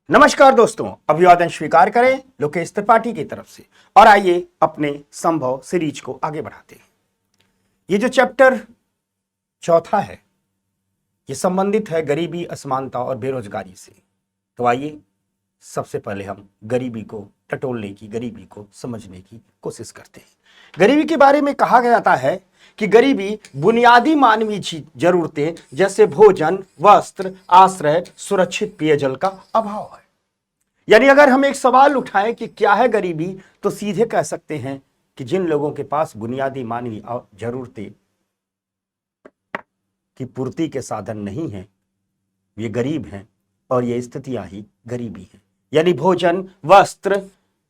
नमस्कार दोस्तों, अभिवादन स्वीकार करें लोकेश त्रिपाठी की तरफ से और आइए अपने संभव सीरीज को आगे बढ़ाते हैं। ये जो चैप्टर चौथा है ये संबंधित है गरीबी, असमानता और बेरोजगारी से। तो आइए सबसे पहले हम गरीबी को टटोलने की, गरीबी को समझने की कोशिश करते हैं। गरीबी के बारे में कहा जाता है कि गरीबी बुनियादी मानवीय जरूरतें जैसे भोजन, वस्त्र, आश्रय, सुरक्षित पेयजल का अभाव है। यानी अगर हम एक सवाल उठाएं कि क्या है गरीबी, तो सीधे कह सकते हैं कि जिन लोगों के पास बुनियादी मानवीय जरूरतें की पूर्ति के साधन नहीं हैं ये गरीब हैं, और ये स्थितियां ही गरीबी है। यानी भोजन, वस्त्र,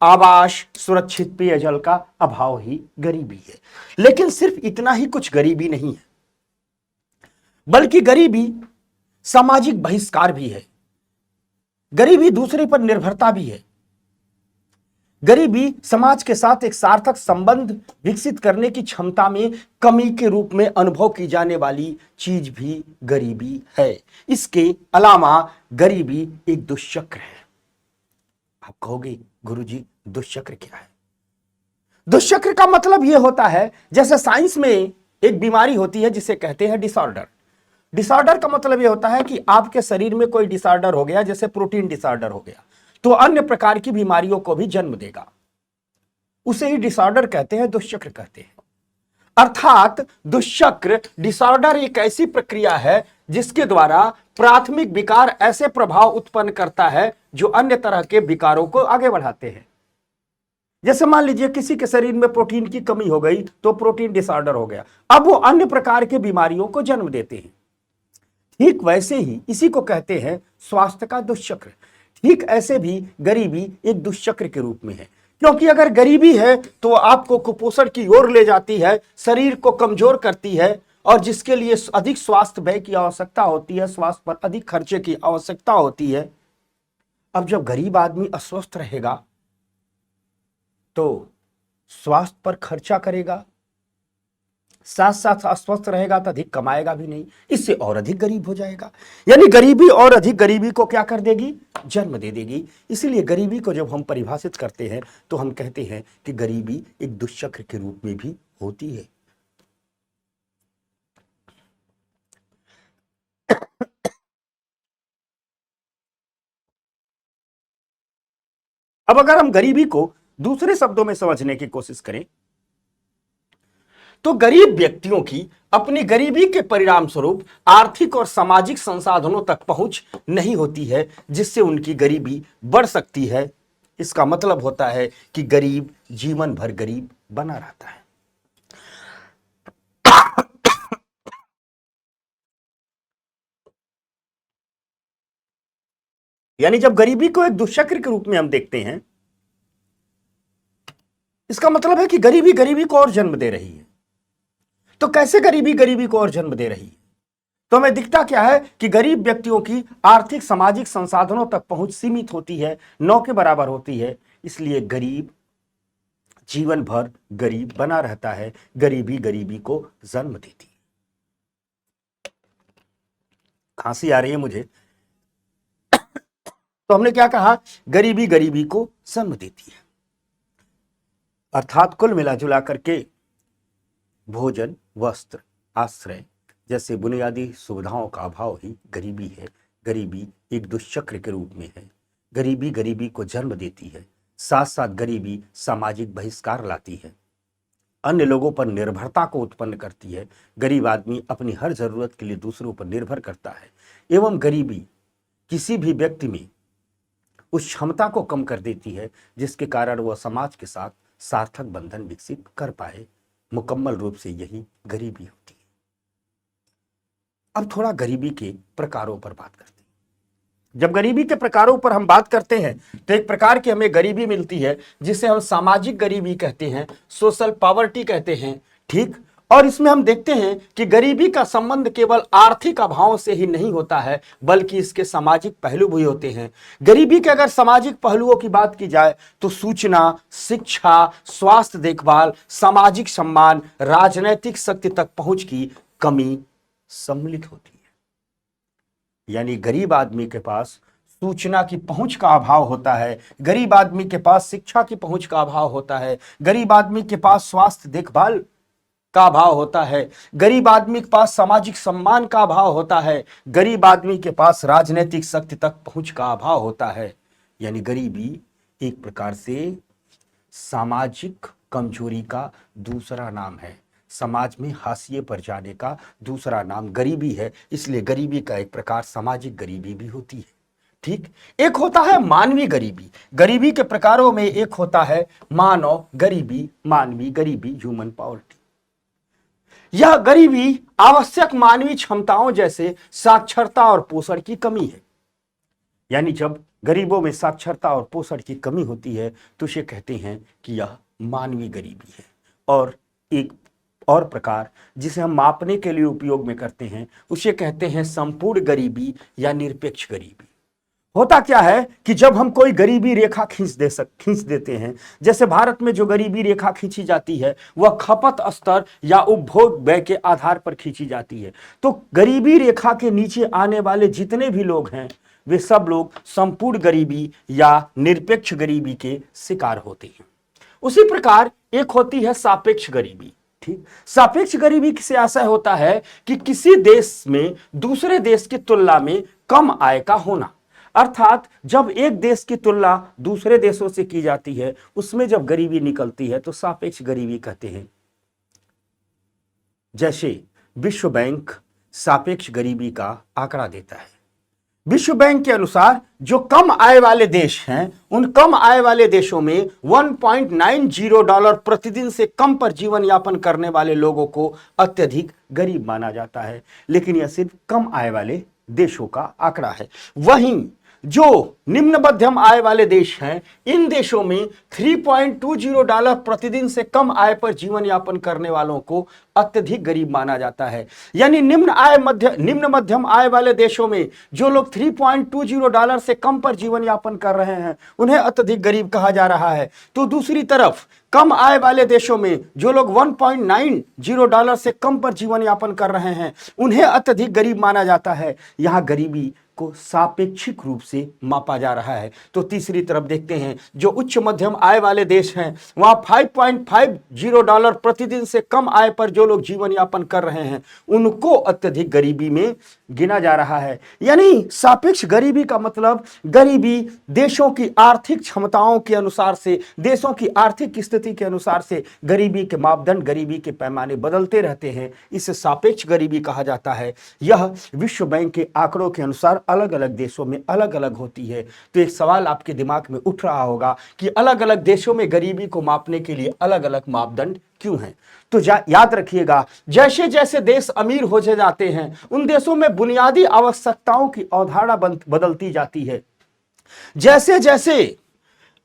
आवास, सुरक्षित पेयजल का अभाव ही गरीबी है। लेकिन सिर्फ इतना ही कुछ गरीबी नहीं है, बल्कि गरीबी सामाजिक बहिष्कार भी है। गरीबी दूसरे पर निर्भरता भी है। गरीबी समाज के साथ एक सार्थक संबंध विकसित करने की क्षमता में कमी के रूप में अनुभव की जाने वाली चीज भी गरीबी है। इसके अलावा गरीबी एक दुष्चक्र है। आप कहोगे गुरुजी दुष्चक्र क्या है? दुष्चक्र का मतलब यह होता है, जैसे साइंस में एक बीमारी होती है जिसे कहते हैं डिसऑर्डर। डिसऑर्डर का मतलब यह होता है कि आपके शरीर में कोई डिसऑर्डर हो गया, जैसे प्रोटीन डिसऑर्डर हो गया, तो अन्य प्रकार की बीमारियों को भी जन्म देगा। उसे ही डिसऑर्डर कहते हैं, दुष्चक्र कहते हैं। अर्थात दुष्चक्र, डिसऑर्डर एक ऐसी प्रक्रिया है जिसके द्वारा प्राथमिक विकार ऐसे प्रभाव उत्पन्न करता है जो अन्य तरह के विकारों को आगे बढ़ाते हैं। जैसे मान लीजिए किसी के शरीर में प्रोटीन की कमी हो गई तो प्रोटीन डिसऑर्डर हो गया, अब वो अन्य प्रकार के बीमारियों को जन्म देते हैं। ठीक वैसे ही इसी को कहते हैं स्वास्थ्य का दुष्चक्र। ठीक ऐसे भी गरीबी एक दुष्चक्र के रूप में है, क्योंकि अगर गरीबी है तो आपको कुपोषण की ओर ले जाती है, शरीर को कमजोर करती है, और जिसके लिए अधिक स्वास्थ्य व्यय की आवश्यकता होती है, स्वास्थ्य पर अधिक खर्चे की आवश्यकता होती है। अब जब गरीब आदमी अस्वस्थ रहेगा तो स्वास्थ्य पर खर्चा करेगा, साथ साथ अस्वस्थ रहेगा तो अधिक कमाएगा भी नहीं, इससे और अधिक गरीब हो जाएगा। यानी गरीबी और अधिक गरीबी को क्या कर देगी? जन्म दे देगी। इसीलिए गरीबी को जब हम परिभाषित करते हैं तो हम कहते हैं कि गरीबी एक दुष्चक्र के रूप में भी होती है। अब अगर हम गरीबी को दूसरे शब्दों में समझने की कोशिश करें तो गरीब व्यक्तियों की अपनी गरीबी के परिणाम स्वरूप आर्थिक और सामाजिक संसाधनों तक पहुंच नहीं होती है, जिससे उनकी गरीबी बढ़ सकती है। इसका मतलब होता है कि गरीब जीवन भर गरीब बना रहता है। यानी जब गरीबी को एक दुष्चक्र के रूप में हम देखते हैं, इसका मतलब है कि गरीबी गरीबी को और जन्म दे रही है। तो कैसे गरीबी गरीबी को और जन्म दे रही है? तो हमें दिखता क्या है कि गरीब व्यक्तियों की आर्थिक सामाजिक संसाधनों तक पहुंच सीमित होती है, नौ के बराबर होती है। इसलिए गरीब जीवन भर गरीब बना रहता है। गरीबी गरीबी को जन्म देती है। खांसी आ रही है मुझे, तो हमने क्या कहा? गरीबी गरीबी को जन्म देती है। अर्थात कुल मिला जुला करके भोजन, वस्त्र, आश्रय जैसे बुनियादी सुविधाओं का अभाव ही गरीबी है। गरीबी एक दुष्चक्र के रूप में है। गरीबी गरीबी को जन्म देती है, साथ साथ गरीबी सामाजिक बहिष्कार लाती है, अन्य लोगों पर निर्भरता को उत्पन्न करती है। गरीब आदमी अपनी हर जरूरत के लिए दूसरों पर निर्भर करता है, एवं गरीबी किसी भी व्यक्ति में उस क्षमता को कम कर देती है जिसके कारण वह समाज के साथ सार्थक बंधन विकसित कर पाए। मुकम्मल रूप से यही गरीबी होती है। अब थोड़ा गरीबी के प्रकारों पर बात करते हैं। जब गरीबी के प्रकारों पर हम बात करते हैं तो एक प्रकार की हमें गरीबी मिलती है जिसे हम सामाजिक गरीबी कहते हैं, सोशल पॉवर्टी कहते हैं। ठीक, और इसमें हम देखते हैं कि गरीबी का संबंध केवल आर्थिक अभाव से ही नहीं होता है, बल्कि इसके सामाजिक पहलू भी होते हैं। गरीबी के अगर सामाजिक पहलुओं की बात की जाए तो सूचना, शिक्षा, स्वास्थ्य देखभाल, सामाजिक सम्मान, राजनैतिक शक्ति तक पहुंच की कमी सम्मिलित होती है। यानी गरीब आदमी के पास सूचना की पहुंच का अभाव होता है, गरीब आदमी के पास शिक्षा की पहुंच का अभाव होता है, गरीब आदमी के पास स्वास्थ्य देखभाल का अभाव होता है, गरीब आदमी के पास सामाजिक सम्मान का अभाव होता है, गरीब आदमी के पास राजनीतिक शक्ति तक पहुंच का अभाव होता है। यानी गरीबी एक प्रकार से सामाजिक कमजोरी का दूसरा नाम है, समाज में हाशिए पर जाने का दूसरा नाम गरीबी है। इसलिए गरीबी का एक प्रकार सामाजिक गरीबी भी होती है। ठीक, एक होता है मानवीय गरीबी। गरीबी के प्रकारों में एक होता है मानव गरीबी, मानवीय गरीबी, ह्यूमन पॉवर्टी। यह गरीबी आवश्यक मानवीय क्षमताओं जैसे साक्षरता और पोषण की कमी है। यानी जब गरीबों में साक्षरता और पोषण की कमी होती है तो उसे कहते हैं कि यह मानवीय गरीबी है। और एक और प्रकार जिसे हम मापने के लिए उपयोग में करते हैं उसे कहते हैं संपूर्ण गरीबी या निरपेक्ष गरीबी। होता क्या है कि जब हम कोई गरीबी रेखा खींच देते हैं, जैसे भारत में जो गरीबी रेखा खींची जाती है वह खपत स्तर या उपभोग व्यय के आधार पर खींची जाती है, तो गरीबी रेखा के नीचे आने वाले जितने भी लोग हैं वे सब लोग संपूर्ण गरीबी या निरपेक्ष गरीबी के शिकार होते हैं। उसी प्रकार एक होती है सापेक्ष गरीबी। ठीक, सापेक्ष गरीबी से आशय होता है कि किसी देश में दूसरे देश की तुलना में कम आय का होना। अर्थात जब एक देश की तुलना दूसरे देशों से की जाती है उसमें जब गरीबी निकलती है तो सापेक्ष गरीबी कहते हैं। जैसे विश्व बैंक सापेक्ष गरीबी का आंकड़ा देता है। विश्व बैंक के अनुसार जो कम आय वाले देश हैं उन कम आय वाले देशों में $1.90 प्रतिदिन से कम पर जीवन यापन करने वाले लोगों को अत्यधिक गरीब माना जाता है। लेकिन यह सिर्फ कम आय वाले देशों का आंकड़ा है। वहीं जो निम्न मध्यम आय वाले देश हैं इन देशों में $3.20 प्रतिदिन से कम आय पर जीवन यापन करने वालों को अत्यधिक गरीब माना जाता है। यानी निम्न मध्यम आय वाले देशों में जो लोग $3.20 से कम पर जीवन यापन कर रहे हैं उन्हें अत्यधिक गरीब कहा जा रहा है। तो दूसरी तरफ कम आय वाले देशों में जो लोग $1.90 से कम पर जीवन यापन कर रहे हैं उन्हें अत्यधिक गरीब माना जाता है। यहां गरीबी को सापेक्षिक रूप से मापा जा रहा है। तो तीसरी तरफ देखते हैं जो उच्च मध्यम आय वाले देश हैं वहां $5.50 प्रतिदिन से कम आय पर जो लोग जीवन यापन कर रहे हैं उनको अत्यधिक गरीबी में गिना जा रहा है। यानी सापेक्ष गरीबी का मतलब गरीबी देशों की आर्थिक क्षमताओं के अनुसार से, देशों की आर्थिक स्थिति के अनुसार से गरीबी के मापदंड, गरीबी के पैमाने बदलते रहते हैं। इसे सापेक्ष गरीबी कहा जाता है। यह विश्व बैंक के आंकड़ों के अनुसार अलग अलग देशों में अलग अलग होती है। तो एक सवाल आपके दिमाग में उठ रहा होगा कि अलग अलग देशों में गरीबी को मापने के लिए अलग अलग मापदंड क्यों हैं? तो याद रखिएगा, जैसे जैसे देश अमीर हो जाते हैं उन देशों में बुनियादी आवश्यकताओं की अवधारणा बदलती जाती है। जैसे जैसे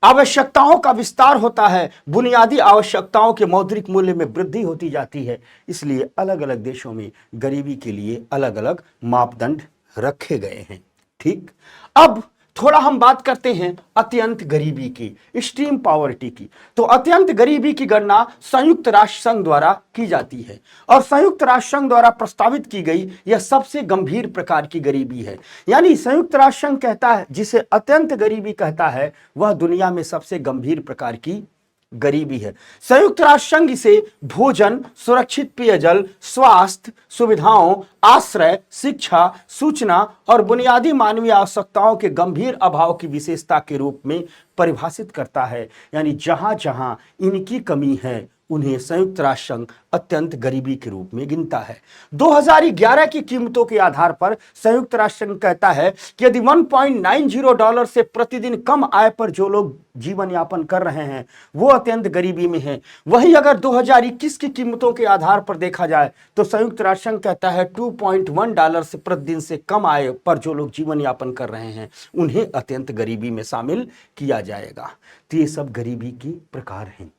आवश्यकताओं का विस्तार होता है बुनियादी आवश्यकताओं के मौद्रिक मूल्य में वृद्धि होती जाती है। इसलिए अलग अलग देशों में गरीबी के लिए अलग अलग मापदंड रखे गए हैं। ठीक, अब थोड़ा हम बात करते हैं अत्यंत गरीबी की, एक्सट्रीम पॉवर्टी की। तो अत्यंत गरीबी की गणना संयुक्त राष्ट्र संघ द्वारा की जाती है और संयुक्त राष्ट्र संघ द्वारा प्रस्तावित की गई यह सबसे गंभीर प्रकार की गरीबी है। यानी संयुक्त राष्ट्र संघ कहता है जिसे अत्यंत गरीबी कहता है वह दुनिया में सबसे गंभीर प्रकार की गरीबी है। संयुक्त राष्ट्र संघ इसे भोजन, सुरक्षित पेयजल, स्वास्थ्य सुविधाओं, आश्रय, शिक्षा, सूचना और बुनियादी मानवीय आवश्यकताओं के गंभीर अभाव की विशेषता के रूप में परिभाषित करता है। यानी जहां जहां इनकी कमी है उन्हें संयुक्त राष्ट्र संघ अत्यंत गरीबी के रूप में गिनता है। 2011 की कीमतों के आधार पर संयुक्त राष्ट्र संघ कहता है कि यदि $1.90 से प्रतिदिन कम आय पर जो लोग जीवन यापन कर रहे हैं वो अत्यंत गरीबी में हैं। वहीं अगर 2021 की कीमतों के आधार पर देखा जाए तो संयुक्त राष्ट्र संघ कहता है $2.1 से प्रतिदिन से कम आय पर जो लोग जीवन यापन कर रहे हैं उन्हें अत्यंत गरीबी में शामिल किया जाएगा। तो ये सब गरीबी के प्रकार हैं।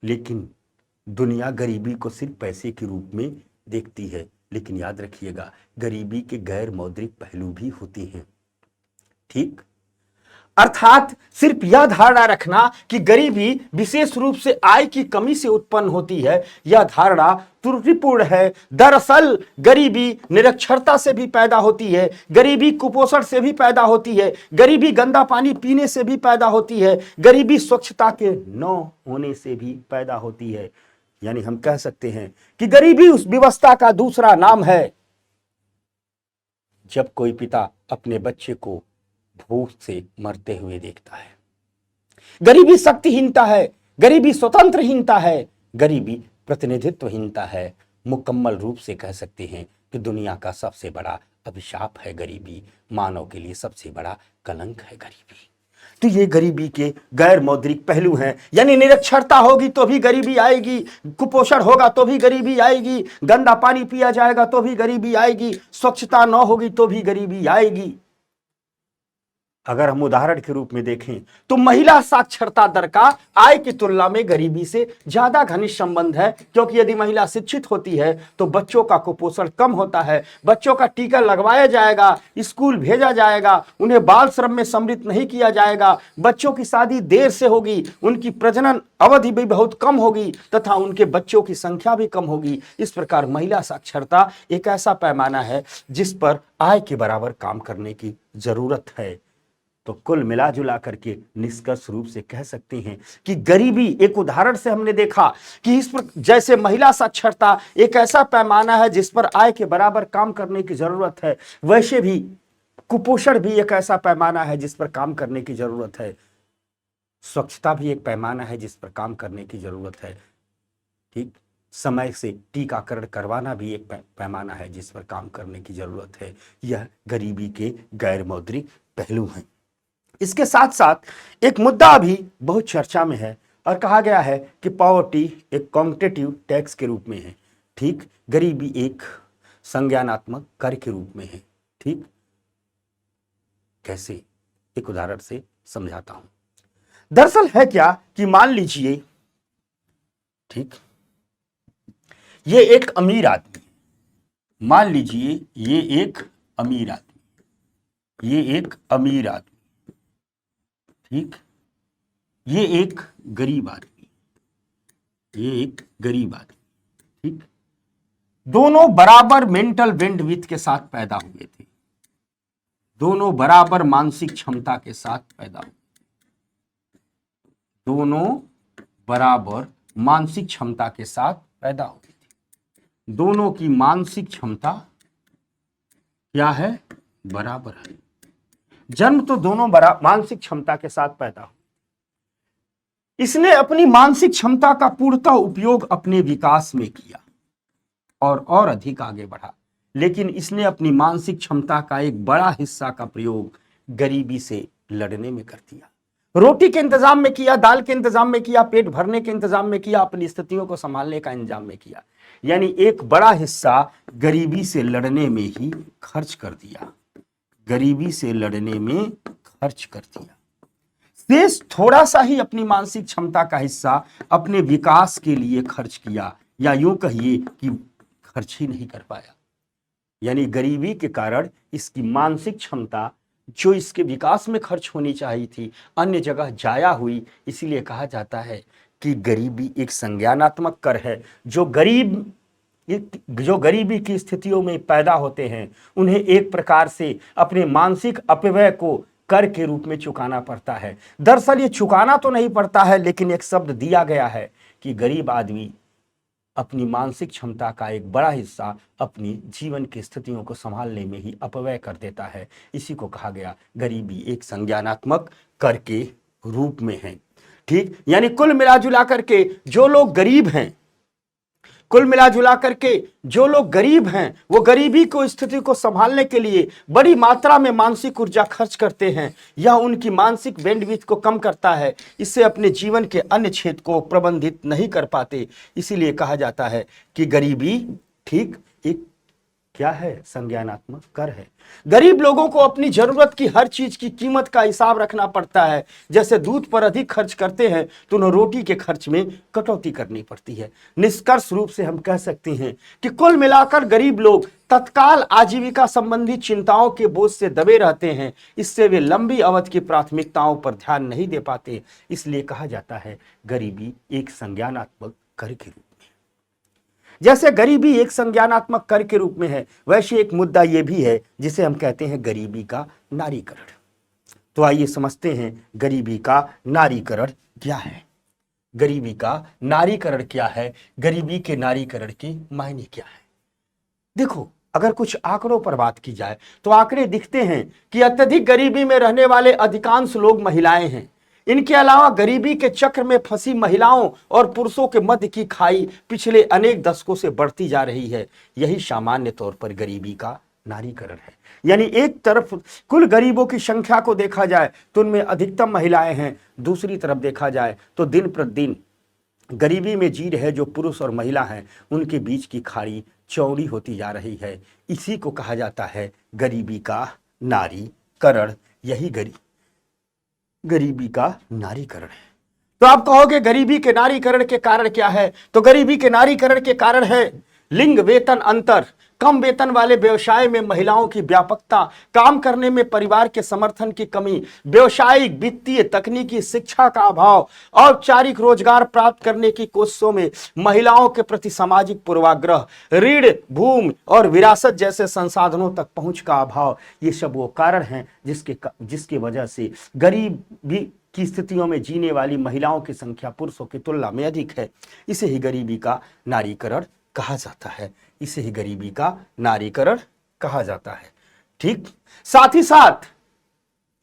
लेकिन दुनिया गरीबी को सिर्फ पैसे के रूप में देखती है। लेकिन याद रखिएगा गरीबी के गैर मौद्रिक पहलू भी होते हैं। ठीक, अर्थात सिर्फ यह धारणा रखना कि गरीबी विशेष रूप से आय की कमी से उत्पन्न होती है, यह धारणा त्रुटिपूर्ण है। दरअसल गरीबी निरक्षरता से भी पैदा होती है, गरीबी कुपोषण से भी पैदा होती है, गरीबी गंदा पानी पीने से भी पैदा होती है, गरीबी स्वच्छता के न होने से भी पैदा होती है। यानी हम कह सकते हैं कि गरीबी उस व्यवस्था का दूसरा नाम है जब कोई पिता अपने बच्चे को भूख से मरते हुए देखता है। गरीबी शक्तिहीनता है, गरीबी स्वतंत्रहीनता है, गरीबी प्रतिनिधित्वहीनता है। मुकम्मल रूप से कह सकते हैं कि दुनिया का सबसे बड़ा अभिशाप है गरीबी, मानव के लिए सबसे बड़ा कलंक है गरीबी। तो ये गरीबी के गैर मौद्रिक पहलू हैं। यानी निरक्षरता होगी तो भी गरीबी आएगी, कुपोषण होगा तो भी गरीबी आएगी, गंदा पानी पिया जाएगा तो भी गरीबी आएगी, स्वच्छता न होगी तो भी गरीबी आएगी। अगर हम उदाहरण के रूप में देखें तो महिला साक्षरता दर का आय की तुलना में गरीबी से ज्यादा घनिष्ठ संबंध है, क्योंकि यदि महिला शिक्षित होती है तो बच्चों का कुपोषण कम होता है, बच्चों का टीका लगवाया जाएगा, स्कूल भेजा जाएगा, उन्हें बाल श्रम में सम्मिलित नहीं किया जाएगा, बच्चों की शादी देर से होगी, उनकी प्रजनन अवधि भी बहुत कम होगी तथा उनके बच्चों की संख्या भी कम होगी। इस प्रकार महिला साक्षरता एक ऐसा पैमाना है जिस पर आय के बराबर काम करने की जरूरत है। तो कुल मिला जुला करके निष्कर्ष रूप से कह सकते हैं कि गरीबी, एक उदाहरण से हमने देखा कि इस पर जैसे महिला साक्षरता एक ऐसा पैमाना है जिस पर आय के बराबर काम करने की जरूरत है, वैसे भी कुपोषण भी एक ऐसा पैमाना है जिस पर काम करने की जरूरत है, स्वच्छता भी एक पैमाना है जिस पर काम करने की जरूरत है। ठीक, समय से टीकाकरण करवाना भी एक पैमाना है जिस पर काम करने की जरूरत है। यह गरीबी के गैर मौद्रिक पहलू हैं। इसके साथ साथ एक मुद्दा अभी बहुत चर्चा में है और कहा गया है कि पॉवर्टी एक कॉम्पिटिटिव टैक्स के रूप में है। ठीक, गरीबी एक संज्ञानात्मक कर के रूप में है। ठीक, कैसे, एक उदाहरण से समझाता हूं। दरअसल है क्या कि मान लीजिए, ठीक, ये एक अमीर आदमी, मान लीजिए ये एक अमीर आदमी, ये एक अमीर आदमी, ठीक, ये एक गरीब आदमी, ये एक गरीब आदमी। ठीक, दोनों बराबर मेंटल बैंडविड्थ के साथ पैदा हुए थे, दोनों बराबर मानसिक क्षमता के साथ पैदा हुए, दोनों बराबर मानसिक क्षमता के साथ पैदा हुए थे। दोनों की मानसिक क्षमता क्या है? बराबर है। जन्म तो दोनों मानसिक क्षमता के साथ पैदा हो। इसने अपनी मानसिक क्षमता का पूर्णतः उपयोग अपने विकास में किया और अधिक आगे बढ़ा, लेकिन इसने अपनी मानसिक क्षमता का एक बड़ा हिस्सा का प्रयोग गरीबी से लड़ने में कर दिया। रोटी के इंतजाम में किया, दाल के इंतजाम में किया, पेट भरने के इंतजाम में किया, अपनी स्थितियों को संभालने का इंतजाम में किया। यानी एक बड़ा हिस्सा गरीबी से लड़ने में ही खर्च कर दिया, गरीबी से लड़ने में खर्च कर दिया। शेष थोड़ा सा ही अपनी मानसिक क्षमता का हिस्सा अपने विकास के लिए खर्च किया, या यूं कहिए कि खर्च ही नहीं कर पाया। यानी गरीबी के कारण इसकी मानसिक क्षमता जो इसके विकास में खर्च होनी चाहिए थी अन्य जगह जाया हुई। इसीलिए कहा जाता है कि गरीबी एक संज्ञानात्मक कर है। जो गरीबी की स्थितियों में पैदा होते हैं उन्हें एक प्रकार से अपने मानसिक अपव्यय को कर के रूप में चुकाना पड़ता है। दरअसल ये चुकाना तो नहीं पड़ता है, लेकिन एक शब्द दिया गया है कि गरीब आदमी अपनी मानसिक क्षमता का एक बड़ा हिस्सा अपनी जीवन की स्थितियों को संभालने में ही अपव्यय कर देता है। इसी को कहा गया गरीबी एक संज्ञानात्मक कर के रूप में है। ठीक, यानी कुल मिलाजुला करके जो लोग गरीब हैं, कुल मिलाजुला करके जो लोग गरीब हैं वो गरीबी को स्थिति को संभालने के लिए बड़ी मात्रा में मानसिक ऊर्जा खर्च करते हैं। यह उनकी मानसिक बैंडविड्थ को कम करता है, इससे अपने जीवन के अन्य क्षेत्र को प्रबंधित नहीं कर पाते। इसीलिए कहा जाता है कि गरीबी ठीक एक क्या है? संज्ञानात्मक कर है। गरीब लोगों को अपनी जरूरत की हर चीज की कीमत का हिसाब रखना पड़ता है। जैसे दूध पर अधिक खर्च करते हैं तो उन्हें रोटी के खर्च में कटौती करनी पड़ती है। निष्कर्ष रूप से हम कह सकते हैं कि कुल मिलाकर गरीब लोग तत्काल आजीविका संबंधी चिंताओं के बोझ से दबे रहते हैं। इससे वे लंबी अवधि की प्राथमिकताओं पर ध्यान नहीं दे पाते। इसलिए कहा जाता है गरीबी एक संज्ञानात्मक कर के रूप। जैसे गरीबी एक संज्ञानात्मक कर के रूप में है, वैसे एक मुद्दा यह भी है जिसे हम कहते हैं गरीबी का नारीकरण। तो आइए समझते हैं गरीबी का नारीकरण क्या है। गरीबी का नारीकरण क्या है? गरीबी के नारीकरण के मायने क्या है? देखो, अगर कुछ आंकड़ों पर बात की जाए तो आंकड़े दिखते हैं कि अत्यधिक गरीबी में रहने वाले अधिकांश लोग महिलाएं हैं। इनके अलावा गरीबी के चक्र में फंसी महिलाओं और पुरुषों के मध्य की खाई पिछले अनेक दशकों से बढ़ती जा रही है। यही सामान्य तौर पर गरीबी का नारीकरण है। यानी एक तरफ कुल गरीबों की संख्या को देखा जाए तो उनमें अधिकतम महिलाएं हैं, दूसरी तरफ देखा जाए तो दिन प्रतिदिन गरीबी में जी रहे जो पुरुष और महिला हैं उनके बीच की खाई चौड़ी होती जा रही है। इसी को कहा जाता है गरीबी का नारीकरण। यही गरीबी का नारीकरण है। तो आप कहोगे गरीबी के नारीकरण के कारण क्या है? तो गरीबी के नारीकरण के कारण है लिंग वेतन अंतर, कम वेतन वाले व्यवसाय में महिलाओं की व्यापकता, काम करने में परिवार के समर्थन की कमी, व्यवसायिक वित्तीय तकनीकी शिक्षा का अभाव, औपचारिक रोजगार प्राप्त करने की कोशिशों में महिलाओं के प्रति सामाजिक पूर्वाग्रह, ऋण, भूमि और विरासत जैसे संसाधनों तक पहुंच का अभाव, ये सब वो कारण हैं जिसकी वजह से गरीबी की स्थितियों में जीने वाली महिलाओं की संख्या पुरुषों की तुलना में अधिक है। इसे ही गरीबी का नारीकरण कहा जाता है। इसे ही गरीबी का नारीकरण कहा जाता है। ठीक, साथ ही साथ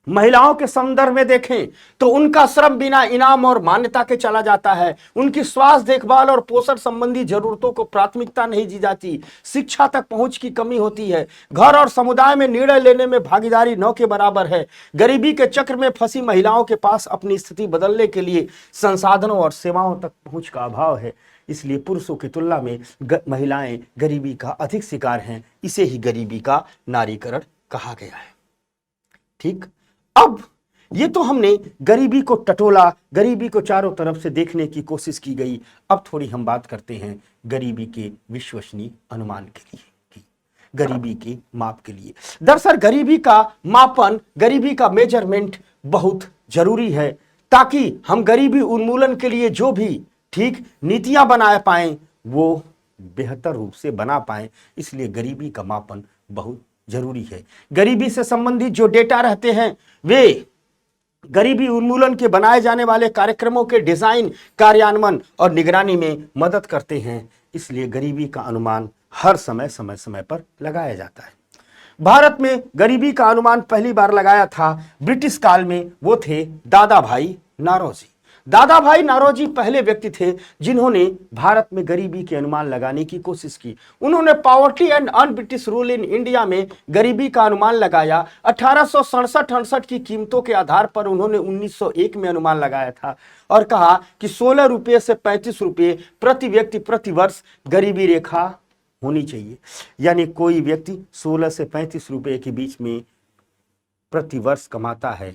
महिलाओं के संदर्भ में देखें तो उनका श्रम बिना इनाम और मान्यता के चला जाता है। उनकी स्वास्थ्य देखभाल और पोषण संबंधी जरूरतों को प्राथमिकता नहीं दी जाती। शिक्षा तक पहुंच की कमी होती है। घर और समुदाय में निर्णय लेने में भागीदारी न के बराबर है। गरीबी के चक्र में फंसी महिलाओं के पास अपनी स्थिति बदलने के लिए संसाधनों और सेवाओं तक पहुंच का अभाव है। इसलिए पुरुषों की तुलना में महिलाएं गरीबी का अधिक शिकार हैं। इसे ही गरीबी का नारीकरण कहा गया है। ठीक, अब ये तो हमने गरीबी को टटोला, गरीबी को चारों तरफ से देखने की कोशिश की गई। अब थोड़ी हम बात करते हैं गरीबी के विश्वसनीय अनुमान के लिए, गरीबी के माप के लिए। दरअसल गरीबी का मापन, गरीबी का मेजरमेंट बहुत जरूरी है ताकि हम गरीबी उन्मूलन के लिए जो भी ठीक नीतियां बना पाएं वो बेहतर रूप से बना पाएं। इसलिए गरीबी का मापन बहुत जरूरी है। गरीबी से संबंधित जो डेटा रहते हैं वे गरीबी उन्मूलन के बनाए जाने वाले कार्यक्रमों के डिजाइन, कार्यान्वयन और निगरानी में मदद करते हैं। इसलिए गरीबी का अनुमान हर समय पर लगाया जाता है। भारत में गरीबी का अनुमान पहली बार लगाया था ब्रिटिश काल में। वो थे दादा भाई नारोजी। दादा भाई नारोजी पहले व्यक्ति थे जिन्होंने भारत में गरीबी के अनुमान लगाने की कोशिश की। उन्होंने poverty and un British rule in India में गरीबी का अनुमान लगाया। 1867-68 की कीमतों के आधार पर उन्होंने 1901 में अनुमान लगाया था और कहा कि 16 रुपये से 35 रुपये प्रति व्यक्ति प्रति वर्ष गरीबी रेखा होनी चाहिए। यानी कोई व्यक्ति 16 से 35 रुपये के बीच में प्रति वर्ष कमाता है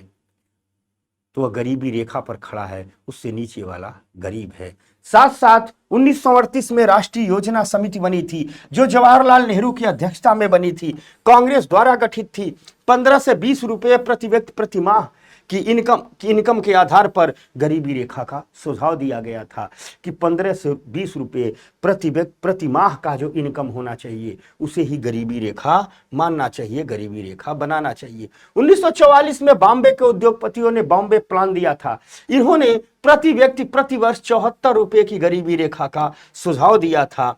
तो वह गरीबी रेखा पर खड़ा है, उससे नीचे वाला गरीब है। साथ साथ 1938 में राष्ट्रीय योजना समिति बनी थी जो जवाहरलाल नेहरू की अध्यक्षता में बनी थी, कांग्रेस द्वारा गठित थी। 15 से 20 रुपये प्रति व्यक्ति प्रति माह की इनकम के आधार पर गरीबी रेखा का सुझाव दिया गया था कि 15 से 20 रुपये प्रति व्यक्ति प्रति माह का जो इनकम होना चाहिए उसे ही गरीबी रेखा मानना चाहिए, गरीबी रेखा बनाना चाहिए। 1944 में बॉम्बे के उद्योगपतियों ने बॉम्बे प्लान दिया था। इन्होंने प्रति व्यक्ति प्रति वर्ष 74 रुपये की गरीबी रेखा का सुझाव दिया था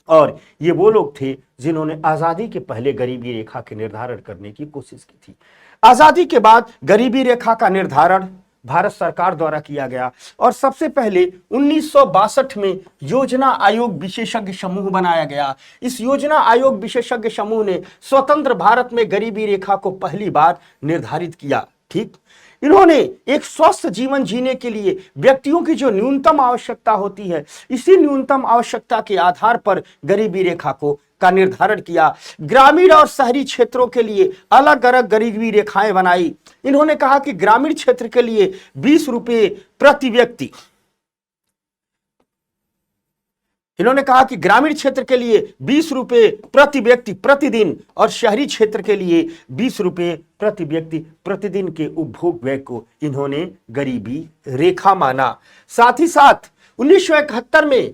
और ये वो लोग थे जिन्होंने आजादी के पहले गरीबी रेखा के निर्धारण करने की कोशिश की थी। आजादी के बाद गरीबी रेखा का निर्धारण भारत सरकार द्वारा किया गया और सबसे पहले 1962 में योजना आयोग विशेषज्ञ समूह बनाया गया। इस योजना आयोग विशेषज्ञ समूह ने स्वतंत्र भारत में गरीबी रेखा को पहली बार निर्धारित किया। ठीक, इन्होंने एक स्वस्थ जीवन जीने के लिए व्यक्तियों की जो न्यूनतम आवश्यकता होती है, इसी न्यूनतम आवश्यकता के आधार पर गरीबी रेखा को का निर्धारण किया। ग्रामीण और शहरी क्षेत्रों के लिए अलग अलग गरीबी रेखाएं बनाई। इन्होंने कहा कि ग्रामीण क्षेत्र के लिए 20 रुपए प्रति व्यक्ति, इन्होंने कहा कि ग्रामीण क्षेत्र के लिए 20 रुपए प्रति व्यक्ति प्रतिदिन और शहरी क्षेत्र के लिए 20 रुपए प्रति व्यक्ति प्रतिदिन के उपभोग व्यय को इन्होंने गरीबी रेखा माना। साथ ही साथ 1971 में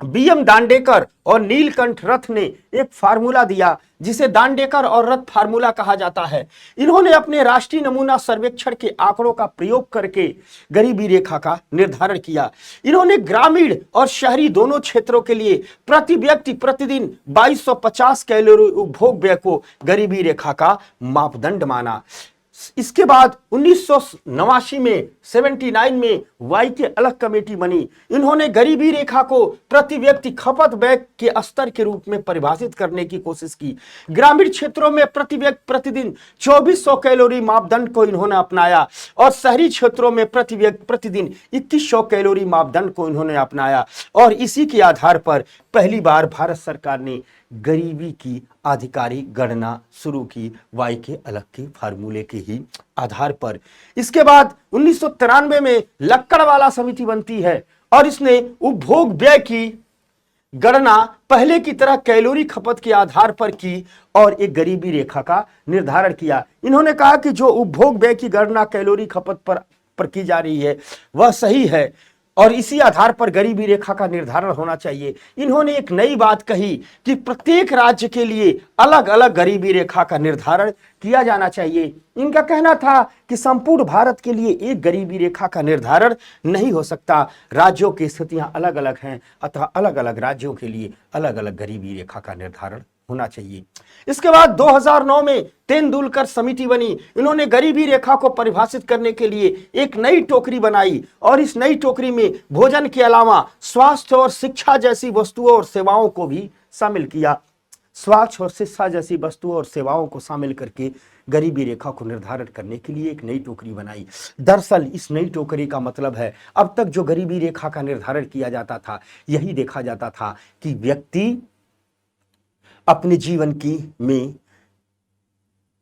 बीएम दांडेकर और नीलकंठ रथ ने एक फार्मूला दिया जिसे दांडेकर और रथ फार्मूला कहा जाता है। इन्होंने अपने राष्ट्रीय नमूना सर्वेक्षण के आंकड़ों का प्रयोग करके गरीबी रेखा का निर्धारण किया। इन्होंने ग्रामीण और शहरी दोनों क्षेत्रों के लिए प्रति व्यक्ति प्रतिदिन 2250 कैलोरी उपभोग व्यय को गरीबी रेखा का मापदंड माना। इसके बाद 1989 में 79 में वाई के अलग कमेटी बनी। इन्होंने गरीबी रेखा को प्रति व्यक्ति खपत व्यय के स्तर के रूप में परिभाषित करने की कोशिश की। ग्रामीण क्षेत्रों में प्रति व्यक्ति प्रतिदिन 2400 कैलोरी मापदंड को इन्होंने अपनाया और शहरी क्षेत्रों में प्रति व्यक्ति प्रतिदिन 2100 कैलोरी मापदंड को इन्होंने अपनाया। और इसी के आधार पर पहली बार भारत सरकार ने गरीबी की आधिकारिक गणना शुरू की, वाई के अलग के फार्मूले के ही आधार पर। इसके बाद 1993 में लक्कड़वाला समिति बनती है और इसने उपभोग व्यय की गणना पहले की तरह कैलोरी खपत के आधार पर की और एक गरीबी रेखा का निर्धारण किया। इन्होंने कहा कि जो उपभोग व्यय की गणना कैलोरी खपत पर की जा रही है वह सही है और इसी आधार पर गरीबी रेखा का निर्धारण होना चाहिए। इन्होंने एक नई बात कही कि प्रत्येक राज्य के लिए अलग अलग गरीबी रेखा का निर्धारण किया जाना चाहिए। इनका कहना था कि संपूर्ण भारत के लिए एक गरीबी रेखा का निर्धारण नहीं हो सकता, राज्यों की स्थितियां अलग अलग हैं, अतः अलग अलग राज्यों के लिए अलग अलग गरीबी रेखा का निर्धारण होना चाहिए। इसके बाद 2009 में तेंदुलकर समिति बनी। इन्होंने गरीबी रेखा को परिभाषित करने के लिए एक नई टोकरी बनाई और इस नई टोकरी में भोजन के अलावा स्वास्थ्य और शिक्षा जैसी वस्तुओं और सेवाओं को भी शामिल किया। स्वास्थ्य और शिक्षा जैसी वस्तुओं और सेवाओं को शामिल करके गरीबी रेखा को निर्धारित करने के लिए एक नई टोकरी बनाई। दरअसल इस नई टोकरी का मतलब है, अब तक जो गरीबी रेखा का निर्धारण किया जाता था यही देखा जाता था कि व्यक्ति अपने जीवन में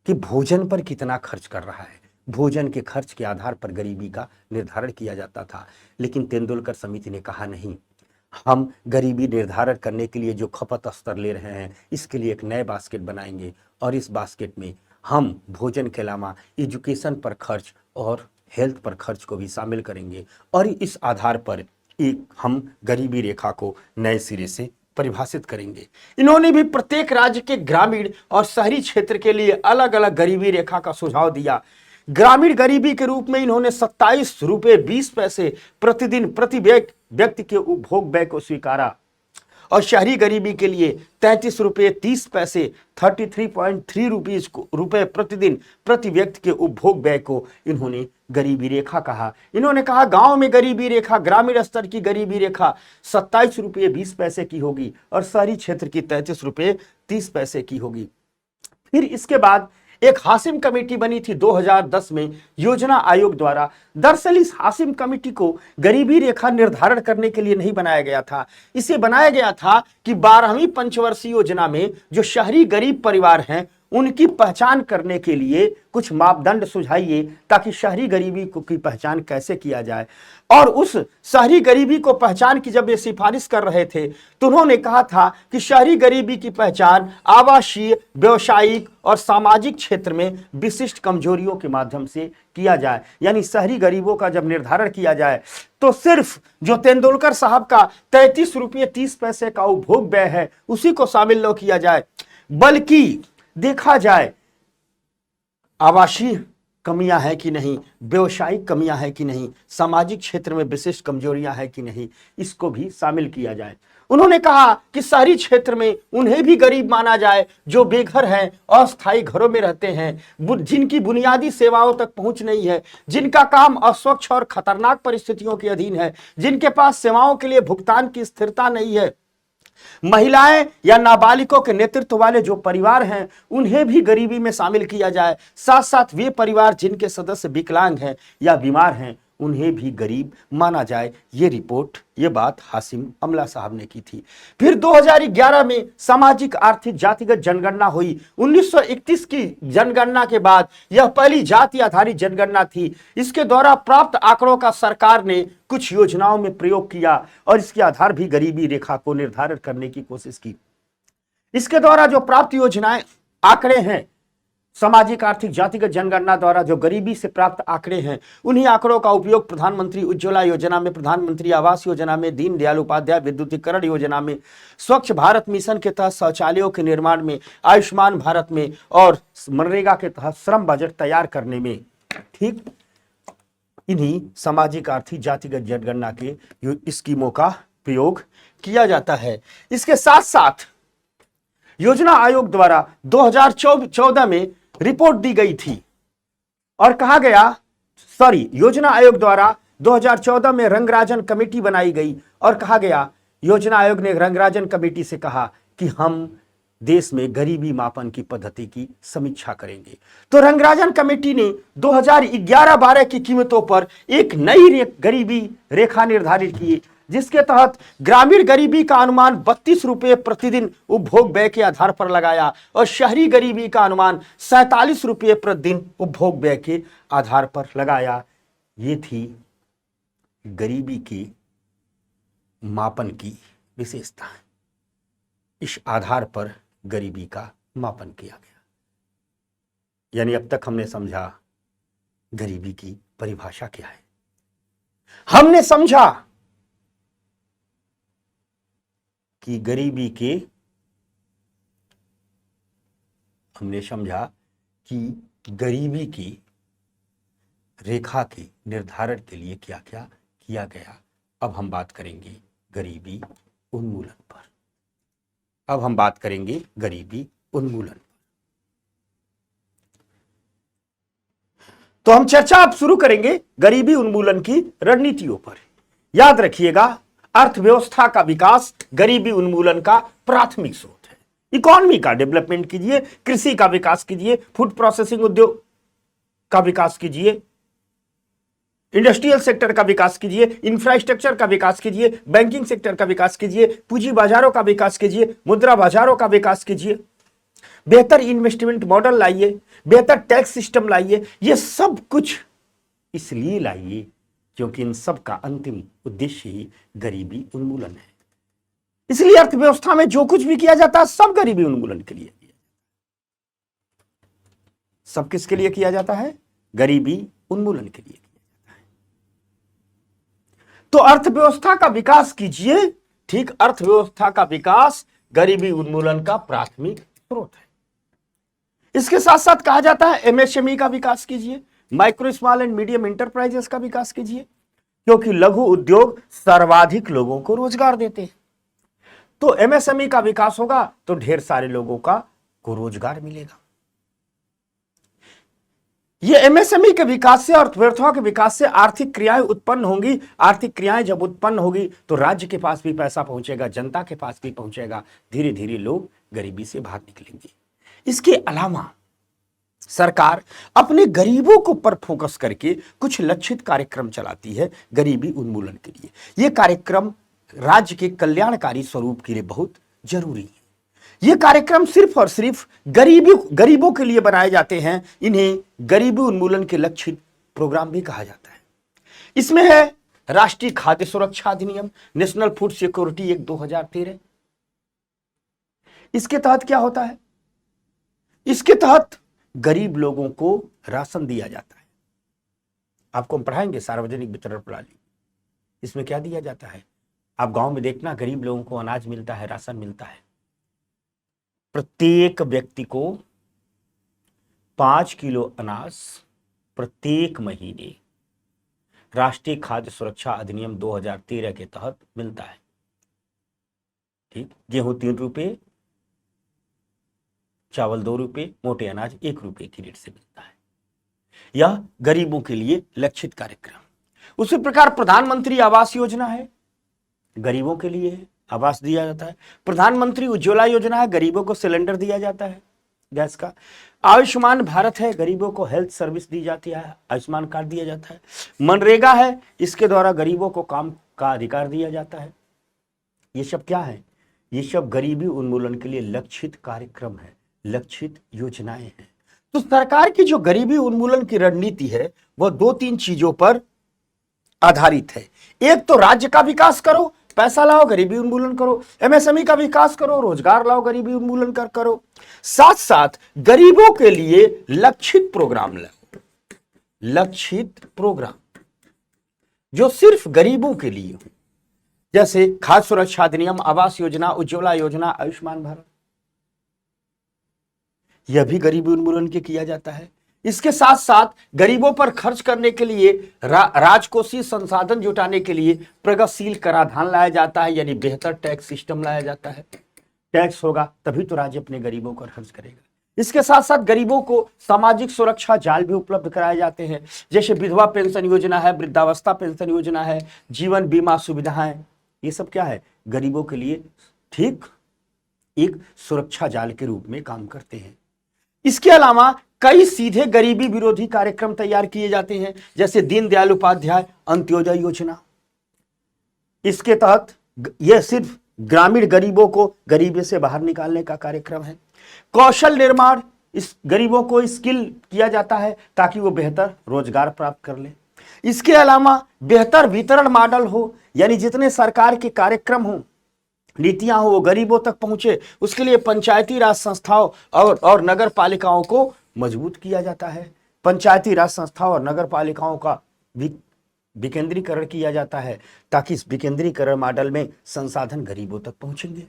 कि भोजन पर कितना खर्च कर रहा है, भोजन के खर्च के आधार पर गरीबी का निर्धारण किया जाता था। लेकिन तेंदुलकर समिति ने कहा नहीं, हम गरीबी निर्धारण करने के लिए जो खपत स्तर ले रहे हैं इसके लिए एक नए बास्केट बनाएंगे और इस बास्केट में हम भोजन के अलावा एजुकेशन पर खर्च और हेल्थ पर खर्च को भी शामिल करेंगे और इस आधार पर एक हम गरीबी रेखा को नए सिरे से परिभाषित करेंगे। इन्होंने भी प्रत्येक राज्य के ग्रामीण और शहरी क्षेत्र के लिए अलग अलग गरीबी रेखा का सुझाव दिया। ग्रामीण गरीबी के रूप में इन्होंने 27 रुपए 20 पैसे प्रतिदिन प्रति व्यक्ति के उपभोग व्यय को स्वीकारा और शहरी गरीबी के लिए 33 रुपए 30 पैसे 33.3 रुपए प्रतिदिन प्रति व्यक्ति के उपभोग व्यय को इन्होंने गरीबी रेखा कहा। इन्होंने कहा गांव में गरीबी रेखा, ग्रामीण स्तर की गरीबी रेखा 27 रुपये 20 पैसे की होगी और शहरी क्षेत्र की 33 रुपये 30 पैसे की होगी। फिर इसके बाद एक हासिम कमेटी बनी थी 2010 में योजना आयोग द्वारा। दरअसल इस हासिम कमेटी को गरीबी रेखा निर्धारण करने के लिए नहीं बनाया गया था, इसे बनाया गया था कि 12वीं पंचवर्षीय योजना में जो शहरी गरीब परिवार हैं उनकी पहचान करने के लिए कुछ मापदंड सुझाइए ताकि शहरी गरीबी की पहचान कैसे किया जाए। और उस शहरी गरीबी को पहचान की जब ये सिफारिश कर रहे थे तो उन्होंने कहा था कि शहरी गरीबी की पहचान आवासीय, व्यावसायिक और सामाजिक क्षेत्र में विशिष्ट कमजोरियों के माध्यम से किया जाए। यानी शहरी गरीबों का जब निर्धारण किया जाए तो सिर्फ जो तेंदुलकर साहब का 33 रुपये 30 पैसे का उपभोग व्यय है उसी को शामिल न किया जाए, बल्कि देखा जाए आवासीय कमियां है कि नहीं, व्यवसायिक कमियां है कि नहीं, सामाजिक क्षेत्र में विशिष्ट कमजोरियां है कि नहीं, इसको भी शामिल किया जाए। उन्होंने कहा कि शहरी क्षेत्र में उन्हें भी गरीब माना जाए जो बेघर हैं, अस्थायी घरों में रहते हैं, जिनकी बुनियादी सेवाओं तक पहुंच नहीं है, जिनका काम अस्वच्छ और खतरनाक परिस्थितियों के अधीन है, जिनके पास सेवाओं के लिए भुगतान की स्थिरता नहीं है। महिलाएं या नाबालिगों के नेतृत्व वाले जो परिवार हैं उन्हें भी गरीबी में शामिल किया जाए। साथ साथ वे परिवार जिनके सदस्य विकलांग हैं या बीमार हैं उन्हें भी गरीब माना जाए। ये रिपोर्ट, ये बात हाशिम अमला साहब ने की थी। फिर 2011 में सामाजिक आर्थिक जातिगत जनगणना हुई। 1931 की जनगणना के बाद यह पहली जाति आधारित जनगणना थी। इसके द्वारा प्राप्त आंकड़ों का सरकार ने कुछ योजनाओं में प्रयोग किया और इसके आधार भी गरीबी रेखा को निर्धारित करने की कोशिश की। इसके द्वारा जो प्राप्त योजनाएं आंकड़े हैं, सामाजिक आर्थिक जातिगत जनगणना द्वारा जो गरीबी से प्राप्त आंकड़े हैं, उन्हीं आंकड़ों का उपयोग प्रधानमंत्री उज्ज्वला योजना में, प्रधानमंत्री आवास योजना में, दीनदयाल उपाध्याय विद्युतीकरण योजना में, स्वच्छ भारत मिशन के तहत शौचालयों के निर्माण में, आयुष्मान भारत में और मनरेगा के तहत श्रम बजट तैयार करने में, ठीक इन्हीं सामाजिक आर्थिक जातिगत जनगणना के स्कीमों का प्रयोग किया जाता है। इसके साथ साथ योजना आयोग द्वारा 2014 में रिपोर्ट दी गई थी और कहा गया, योजना आयोग द्वारा 2014 में रंगराजन कमेटी बनाई गई और कहा गया, योजना आयोग ने रंगराजन कमेटी से कहा कि हम देश में गरीबी मापन की पद्धति की समीक्षा करेंगे। तो रंगराजन कमेटी ने 2011-12 की कीमतों पर एक नई गरीबी रेखा निर्धारित की, जिसके तहत ग्रामीण गरीबी का अनुमान 32 रुपये प्रतिदिन उपभोग व्यय के आधार पर लगाया और शहरी गरीबी का अनुमान 47 रुपये प्रतिदिन उपभोग व्यय के आधार पर लगाया। ये थी गरीबी के मापन की विशेषता। इस आधार पर गरीबी का मापन किया गया। यानी अब तक हमने समझा गरीबी की परिभाषा क्या है। हमने समझा कि गरीबी की रेखा के निर्धारण के लिए क्या क्या किया गया। अब हम बात करेंगे गरीबी उन्मूलन पर। तो हम चर्चा अब शुरू करेंगे गरीबी उन्मूलन की रणनीतियों पर। याद रखिएगा, अर्थव्यवस्था का विकास गरीबी उन्मूलन का प्राथमिक स्रोत है। इकोनॉमी का डेवलपमेंट कीजिए, कृषि का विकास कीजिए, फूड प्रोसेसिंग उद्योग का विकास कीजिए, इंडस्ट्रियल सेक्टर का विकास कीजिए, इंफ्रास्ट्रक्चर का विकास कीजिए, बैंकिंग सेक्टर का विकास कीजिए, पूंजी बाजारों का विकास कीजिए, मुद्रा बाजारों का विकास कीजिए, बेहतर इन्वेस्टमेंट मॉडल लाइए, बेहतर टैक्स सिस्टम लाइए। ये सब कुछ इसलिए लाइए क्योंकि इन सब का अंतिम उद्देश्य ही गरीबी उन्मूलन है। इसलिए अर्थव्यवस्था में जो कुछ भी किया जाता है सब गरीबी उन्मूलन के लिए किया जाता है। सब किसके लिए किया जाता है? गरीबी उन्मूलन के लिए किया जाता है। तो अर्थव्यवस्था का विकास कीजिए, ठीक, अर्थव्यवस्था का विकास गरीबी उन्मूलन का प्राथमिक स्रोत है। इसके साथ साथ कहा जाता है एमएसएमई का विकास कीजिए, micro small and medium enterprises का विकास कीजिए, क्योंकि लघु उद्योग सर्वाधिक लोगों को रोजगार देते हैं। तो एमएसएमई का विकास होगा तो ढेर सारे लोगों को रोजगार मिलेगा। ये एमएसएमई के विकास से, अर्थव्यवस्था के विकास से आर्थिक क्रियाएं उत्पन्न होंगी। आर्थिक क्रियाएं जब उत्पन्न होगी तो राज्य के पास भी पैसा पहुंचेगा, जनता के पास भी पहुंचेगा। धीरे धीरे लोग गरीबी से बाहर निकलेंगे। इसके अलावा सरकार अपने गरीबों को पर फोकस करके कुछ लक्षित कार्यक्रम चलाती है गरीबी उन्मूलन के लिए। यह कार्यक्रम राज्य के कल्याणकारी स्वरूप के लिए बहुत जरूरी है। ये कार्यक्रम सिर्फ और सिर्फ गरीबों के लिए बनाए जाते हैं। इन्हें गरीबी उन्मूलन के लक्षित प्रोग्राम भी कहा जाता है। इसमें है राष्ट्रीय खाद्य सुरक्षा अधिनियम, नेशनल फूड सिक्योरिटी एक्ट 2013। इसके तहत क्या होता है? इसके तहत गरीब लोगों को राशन दिया जाता है। आपको हम पढ़ाएंगे सार्वजनिक वितरण प्रणाली। इसमें क्या दिया जाता है? आप गांव में देखना, गरीब लोगों को अनाज मिलता है, राशन मिलता है। प्रत्येक व्यक्ति को 5 किलो अनाज प्रत्येक महीने राष्ट्रीय खाद्य सुरक्षा अधिनियम 2013 के तहत मिलता है। ठीक, गेहूं 3 रुपए, चावल 2 रुपए, मोटे अनाज 1 रुपए की रेट से मिलता है। यह गरीबों के लिए लक्षित कार्यक्रम। उसी प्रकार प्रधानमंत्री आवास योजना है, गरीबों के लिए है, आवास दिया जाता है। प्रधानमंत्री उज्ज्वला योजना है, गरीबों को सिलेंडर दिया जाता है। गैस का। आयुष्मान भारत है, गरीबों को हेल्थ सर्विस दी जाती है, आयुष्मान कार्ड दिया जाता है। मनरेगा है, इसके द्वारा गरीबों को काम का अधिकार दिया जाता है। ये सब क्या है? ये सब गरीबी उन्मूलन के लिए लक्षित कार्यक्रम है, लक्षित योजनाएं हैं। तो सरकार की जो गरीबी उन्मूलन की रणनीति है वह 2-3 चीजों पर आधारित है। एक तो राज्य का विकास करो, पैसा लाओ, गरीबी उन्मूलन करो। एमएसएमई का विकास करो, रोजगार लाओ, गरीबी उन्मूलन करो। साथ साथ गरीबों के लिए लक्षित प्रोग्राम लाओ, लक्षित प्रोग्राम जो सिर्फ गरीबों के लिए हो, जैसे खाद्य सुरक्षा अधिनियम, आवास योजना, उज्ज्वला योजना, आयुष्मान भारत। यह भी गरीबी उन्मूलन के किया जाता है। इसके साथ साथ गरीबों पर खर्च करने के लिए राजकोषीय संसाधन जुटाने के लिए प्रगतिशील कराधान लाया जाता है, यानी बेहतर टैक्स सिस्टम लाया जाता है। टैक्स होगा तभी तो राज्य अपने गरीबों पर खर्च करेगा। इसके साथ साथ गरीबों को सामाजिक सुरक्षा जाल भी उपलब्ध कराए जाते हैं, जैसे विधवा पेंशन योजना है, वृद्धावस्था पेंशन योजना है, जीवन बीमा सुविधाएं। ये सब क्या है? गरीबों के लिए ठीक एक सुरक्षा जाल के रूप में काम करते हैं। इसके अलावा कई सीधे गरीबी विरोधी कार्यक्रम तैयार किए जाते हैं, जैसे दीनदयाल उपाध्याय अंत्योदय योजना। इसके तहत यह सिर्फ ग्रामीण गरीबों को गरीबी से बाहर निकालने का कार्यक्रम है। कौशल निर्माण, इस गरीबों को स्किल किया जाता है ताकि वो बेहतर रोजगार प्राप्त कर ले। इसके अलावा बेहतर वितरण मॉडल हो, यानी जितने सरकार के कार्यक्रम हो, नीतियां हो, वो गरीबों तक पहुंचे, उसके लिए पंचायती राज संस्थाओं और नगर पालिकाओं को मजबूत किया जाता है। पंचायती राज संस्थाओं और नगर पालिकाओं का विकेंद्रीकरण किया जाता है ताकि इस विकेंद्रीकरण मॉडल में संसाधन गरीबों तक पहुंचेंगे।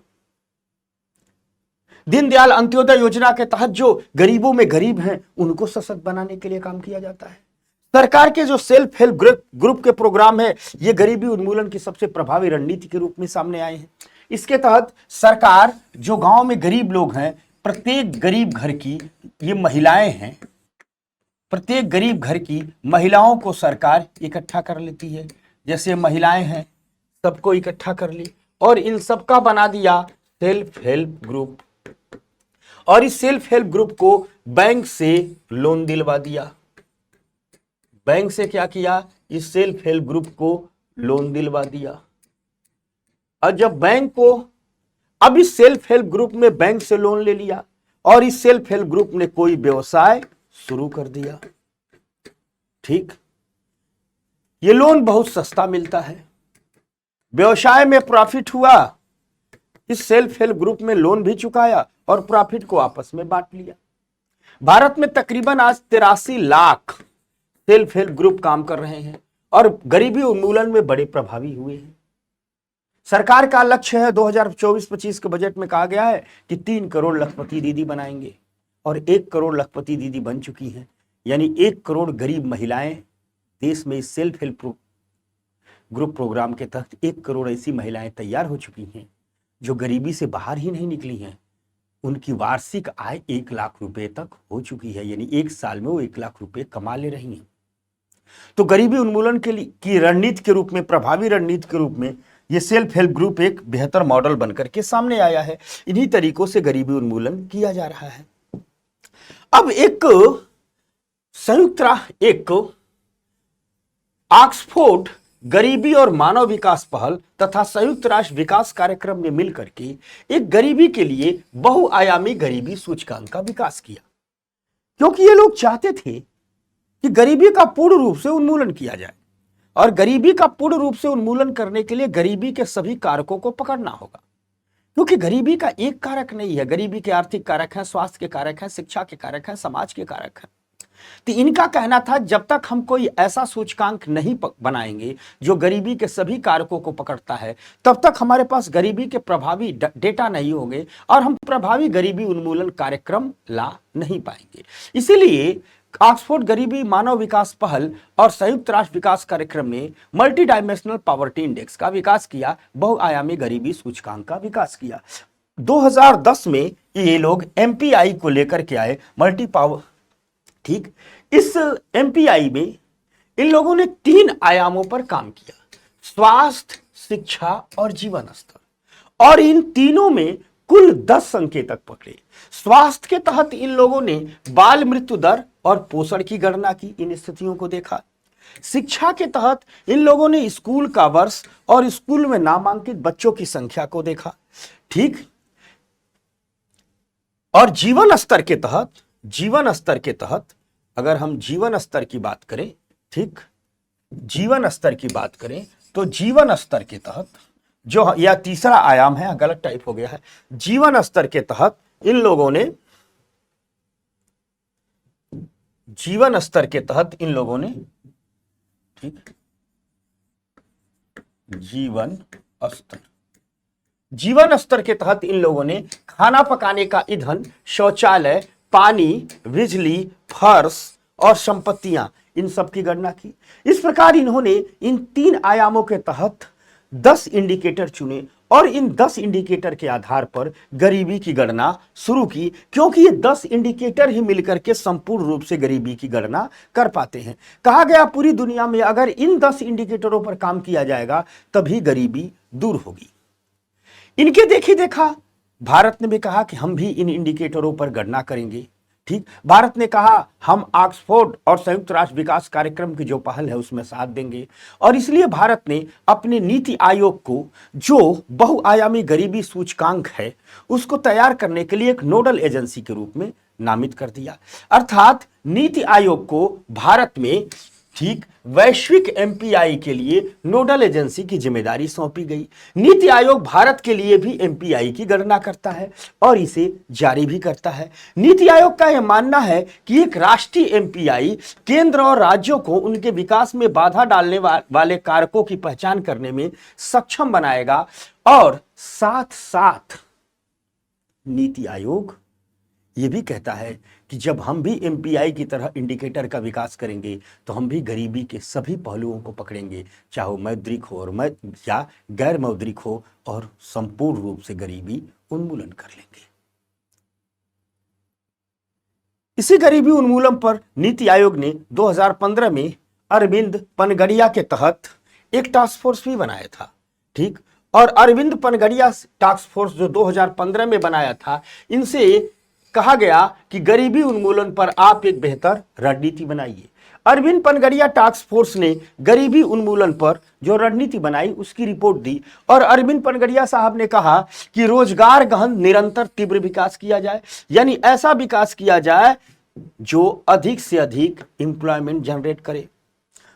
दीनदयाल अंत्योदय योजना के तहत जो गरीबों में गरीब हैं उनको सशक्त बनाने के लिए काम किया जाता है। सरकार के जो सेल्फ हेल्प ग्रुप के प्रोग्राम है, ये गरीबी उन्मूलन की सबसे प्रभावी रणनीति के रूप में सामने आए हैं। इसके तहत सरकार जो गांव में गरीब लोग हैं, प्रत्येक गरीब घर की ये महिलाएं हैं, प्रत्येक गरीब घर की महिलाओं को सरकार इकट्ठा कर लेती है। जैसे महिलाएं हैं, सबको इकट्ठा कर ली और इन सबका बना दिया सेल्फ हेल्प ग्रुप, और इस सेल्फ हेल्प ग्रुप को बैंक से लोन दिलवा दिया। बैंक से क्या किया? इस सेल्फ हेल्प ग्रुप को लोन दिलवा दिया। और जब बैंक को, अब इस सेल्फ हेल्प ग्रुप ने बैंक से लोन ले लिया और इस सेल्फ हेल्प ग्रुप ने कोई व्यवसाय शुरू कर दिया। ठीक, ये लोन बहुत सस्ता मिलता है, व्यवसाय में प्रॉफिट हुआ, इस सेल्फ हेल्प ग्रुप में लोन भी चुकाया और प्रॉफिट को आपस में बांट लिया। भारत में तकरीबन आज 83 लाख सेल्फ हेल्प ग्रुप काम कर रहे हैं और गरीबी उन्मूलन में बड़े प्रभावी हुए हैं। सरकार का लक्ष्य है 2024-25 के बजट में कहा गया है कि 3 करोड़ लखपति दीदी बनाएंगे और 1 करोड़ लखपति दीदी बन चुकी हैं, यानी 1 करोड़ गरीब महिलाएं देश में इस सेल्फ हेल्प ग्रुप प्रोग्राम के तहत 1 करोड़ ऐसी महिलाएं तैयार हो चुकी हैं जो गरीबी से बाहर ही नहीं निकली हैं। उनकी वार्षिक आय 1 लाख रुपए तक हो चुकी है, यानी 1 साल में वो 1 लाख रुपए कमा ले रही हैं। तो गरीबी उन्मूलन के लिए की रणनीति के रूप में, प्रभावी रणनीति के रूप में ये सेल्फ हेल्प ग्रुप एक बेहतर मॉडल बनकर के सामने आया है। इन्हीं तरीकों से गरीबी उन्मूलन किया जा रहा है। अब एक ऑक्सफोर्ड गरीबी और मानव विकास पहल तथा संयुक्त राष्ट्र विकास कार्यक्रम ने मिलकर के एक गरीबी के लिए बहुआयामी गरीबी सूचकांक का विकास किया, क्योंकि ये लोग चाहते थे कि गरीबी का पूर्ण रूप से उन्मूलन किया जाए, और गरीबी का पूर्ण रूप से उन्मूलन करने के लिए गरीबी के सभी कारकों को पकड़ना होगा, क्योंकि गरीबी का एक कारक नहीं है। गरीबी के आर्थिक कारक हैं, स्वास्थ्य के कारक हैं, शिक्षा के कारक हैं, समाज के कारक हैं। तो इनका कहना था जब तक हम कोई ऐसा सूचकांक नहीं बनाएंगे जो गरीबी के सभी कारकों को पकड़ता है, तब तक हमारे पास गरीबी के प्रभावी डेटा नहीं होंगे और हम प्रभावी गरीबी उन्मूलन कार्यक्रम ला नहीं पाएंगे। इसीलिए ऑक्सफोर्ड गरीबी मानव विकास पहल और संयुक्त राष्ट्र विकास कार्यक्रम ने मल्टी डायमेंशनल पॉवर्टी इंडेक्स का विकास किया, बहुआयामी गरीबी सूचकांक का विकास किया। 2010 में ये लोग MPI को लेकर के आए, मल्टी पावर। ठीक, इस MPI में इन लोगों ने 3 आयामों पर काम किया, स्वास्थ्य, शिक्षा और जीवन स्तर, और इन तीनों में कुल 10 संकेतक पकड़े। स्वास्थ्य के तहत इन लोगों ने बाल मृत्यु दर और पोषण की गणना की, इन स्थितियों को देखा। शिक्षा के तहत इन लोगों ने स्कूल का वर्ष और स्कूल में नामांकित बच्चों की संख्या को देखा, ठीक। और जीवन स्तर के तहत अगर हम जीवन स्तर की बात करें, ठीक, जीवन स्तर की बात करें तो जीवन स्तर के तहत जो यह तीसरा आयाम है, गलत टाइप हो गया है, जीवन स्तर के तहत इन लोगों ने ठीक, जीवन स्तर के तहत इन लोगों ने खाना पकाने का ईंधन, शौचालय, पानी, बिजली, फर्श और संपत्तियां, इन सब की गणना की। इस प्रकार इन्होंने इन 3 आयामों के तहत 10 इंडिकेटर चुने और इन 10 इंडिकेटर के आधार पर गरीबी की गणना शुरू की, क्योंकि ये 10 इंडिकेटर ही मिलकर के संपूर्ण रूप से गरीबी की गणना कर पाते हैं। कहा गया पूरी दुनिया में अगर इन 10 इंडिकेटरों पर काम किया जाएगा तभी गरीबी दूर होगी। इनके देखा भारत ने भी कहा कि हम भी इन इंडिकेटरों पर गणना करेंगे, ठीक। भारत ने कहा हम ऑक्सफोर्ड और संयुक्त राष्ट्र विकास कार्यक्रम की जो पहल है उसमें साथ देंगे, और इसलिए भारत ने अपने नीति आयोग को, जो बहुआयामी गरीबी सूचकांक है, उसको तैयार करने के लिए एक नोडल एजेंसी के रूप में नामित कर दिया। अर्थात नीति आयोग को भारत में, ठीक, वैश्विक एमपीआई के लिए नोडल एजेंसी की जिम्मेदारी सौंपी गई। नीति आयोग भारत के लिए भी एमपीआई की गणना करता है और इसे जारी भी करता है। नीति आयोग का यह मानना है कि एक राष्ट्रीय एमपीआई केंद्र और राज्यों को उनके विकास में बाधा डालने वाले कारकों की पहचान करने में सक्षम बनाएगा, और साथ साथ नीति आयोग ये भी कहता है कि जब हम भी एमपीआई की तरह इंडिकेटर का विकास करेंगे तो हम भी गरीबी के सभी पहलुओं को पकड़ेंगे, चाहे वो मौद्रिक हो और या गैर मौद्रिक हो, और संपूर्ण रूप से गरीबी उन्मूलन कर लेंगे। इसी गरीबी उन्मूलन पर नीति आयोग ने 2015 में अरविंद पनगड़िया के तहत एक टास्क फोर्स भी बनाया था, ठीक। और अरविंद पनगड़िया टास्क फोर्स जो 2015 में बनाया था, इनसे कहा गया कि गरीबी उन्मूलन पर आप एक बेहतर रणनीति बनाइए। अरविंद पनगड़िया टास्क फोर्स ने गरीबी उन्मूलन पर जो रणनीति बनाई उसकी रिपोर्ट दी, और अरविंद पनगड़िया साहब ने कहा कि रोजगार गहन निरंतर तीव्र विकास किया जाए, यानी ऐसा विकास किया जाए जो अधिक से अधिक एम्प्लॉयमेंट जनरेट करे।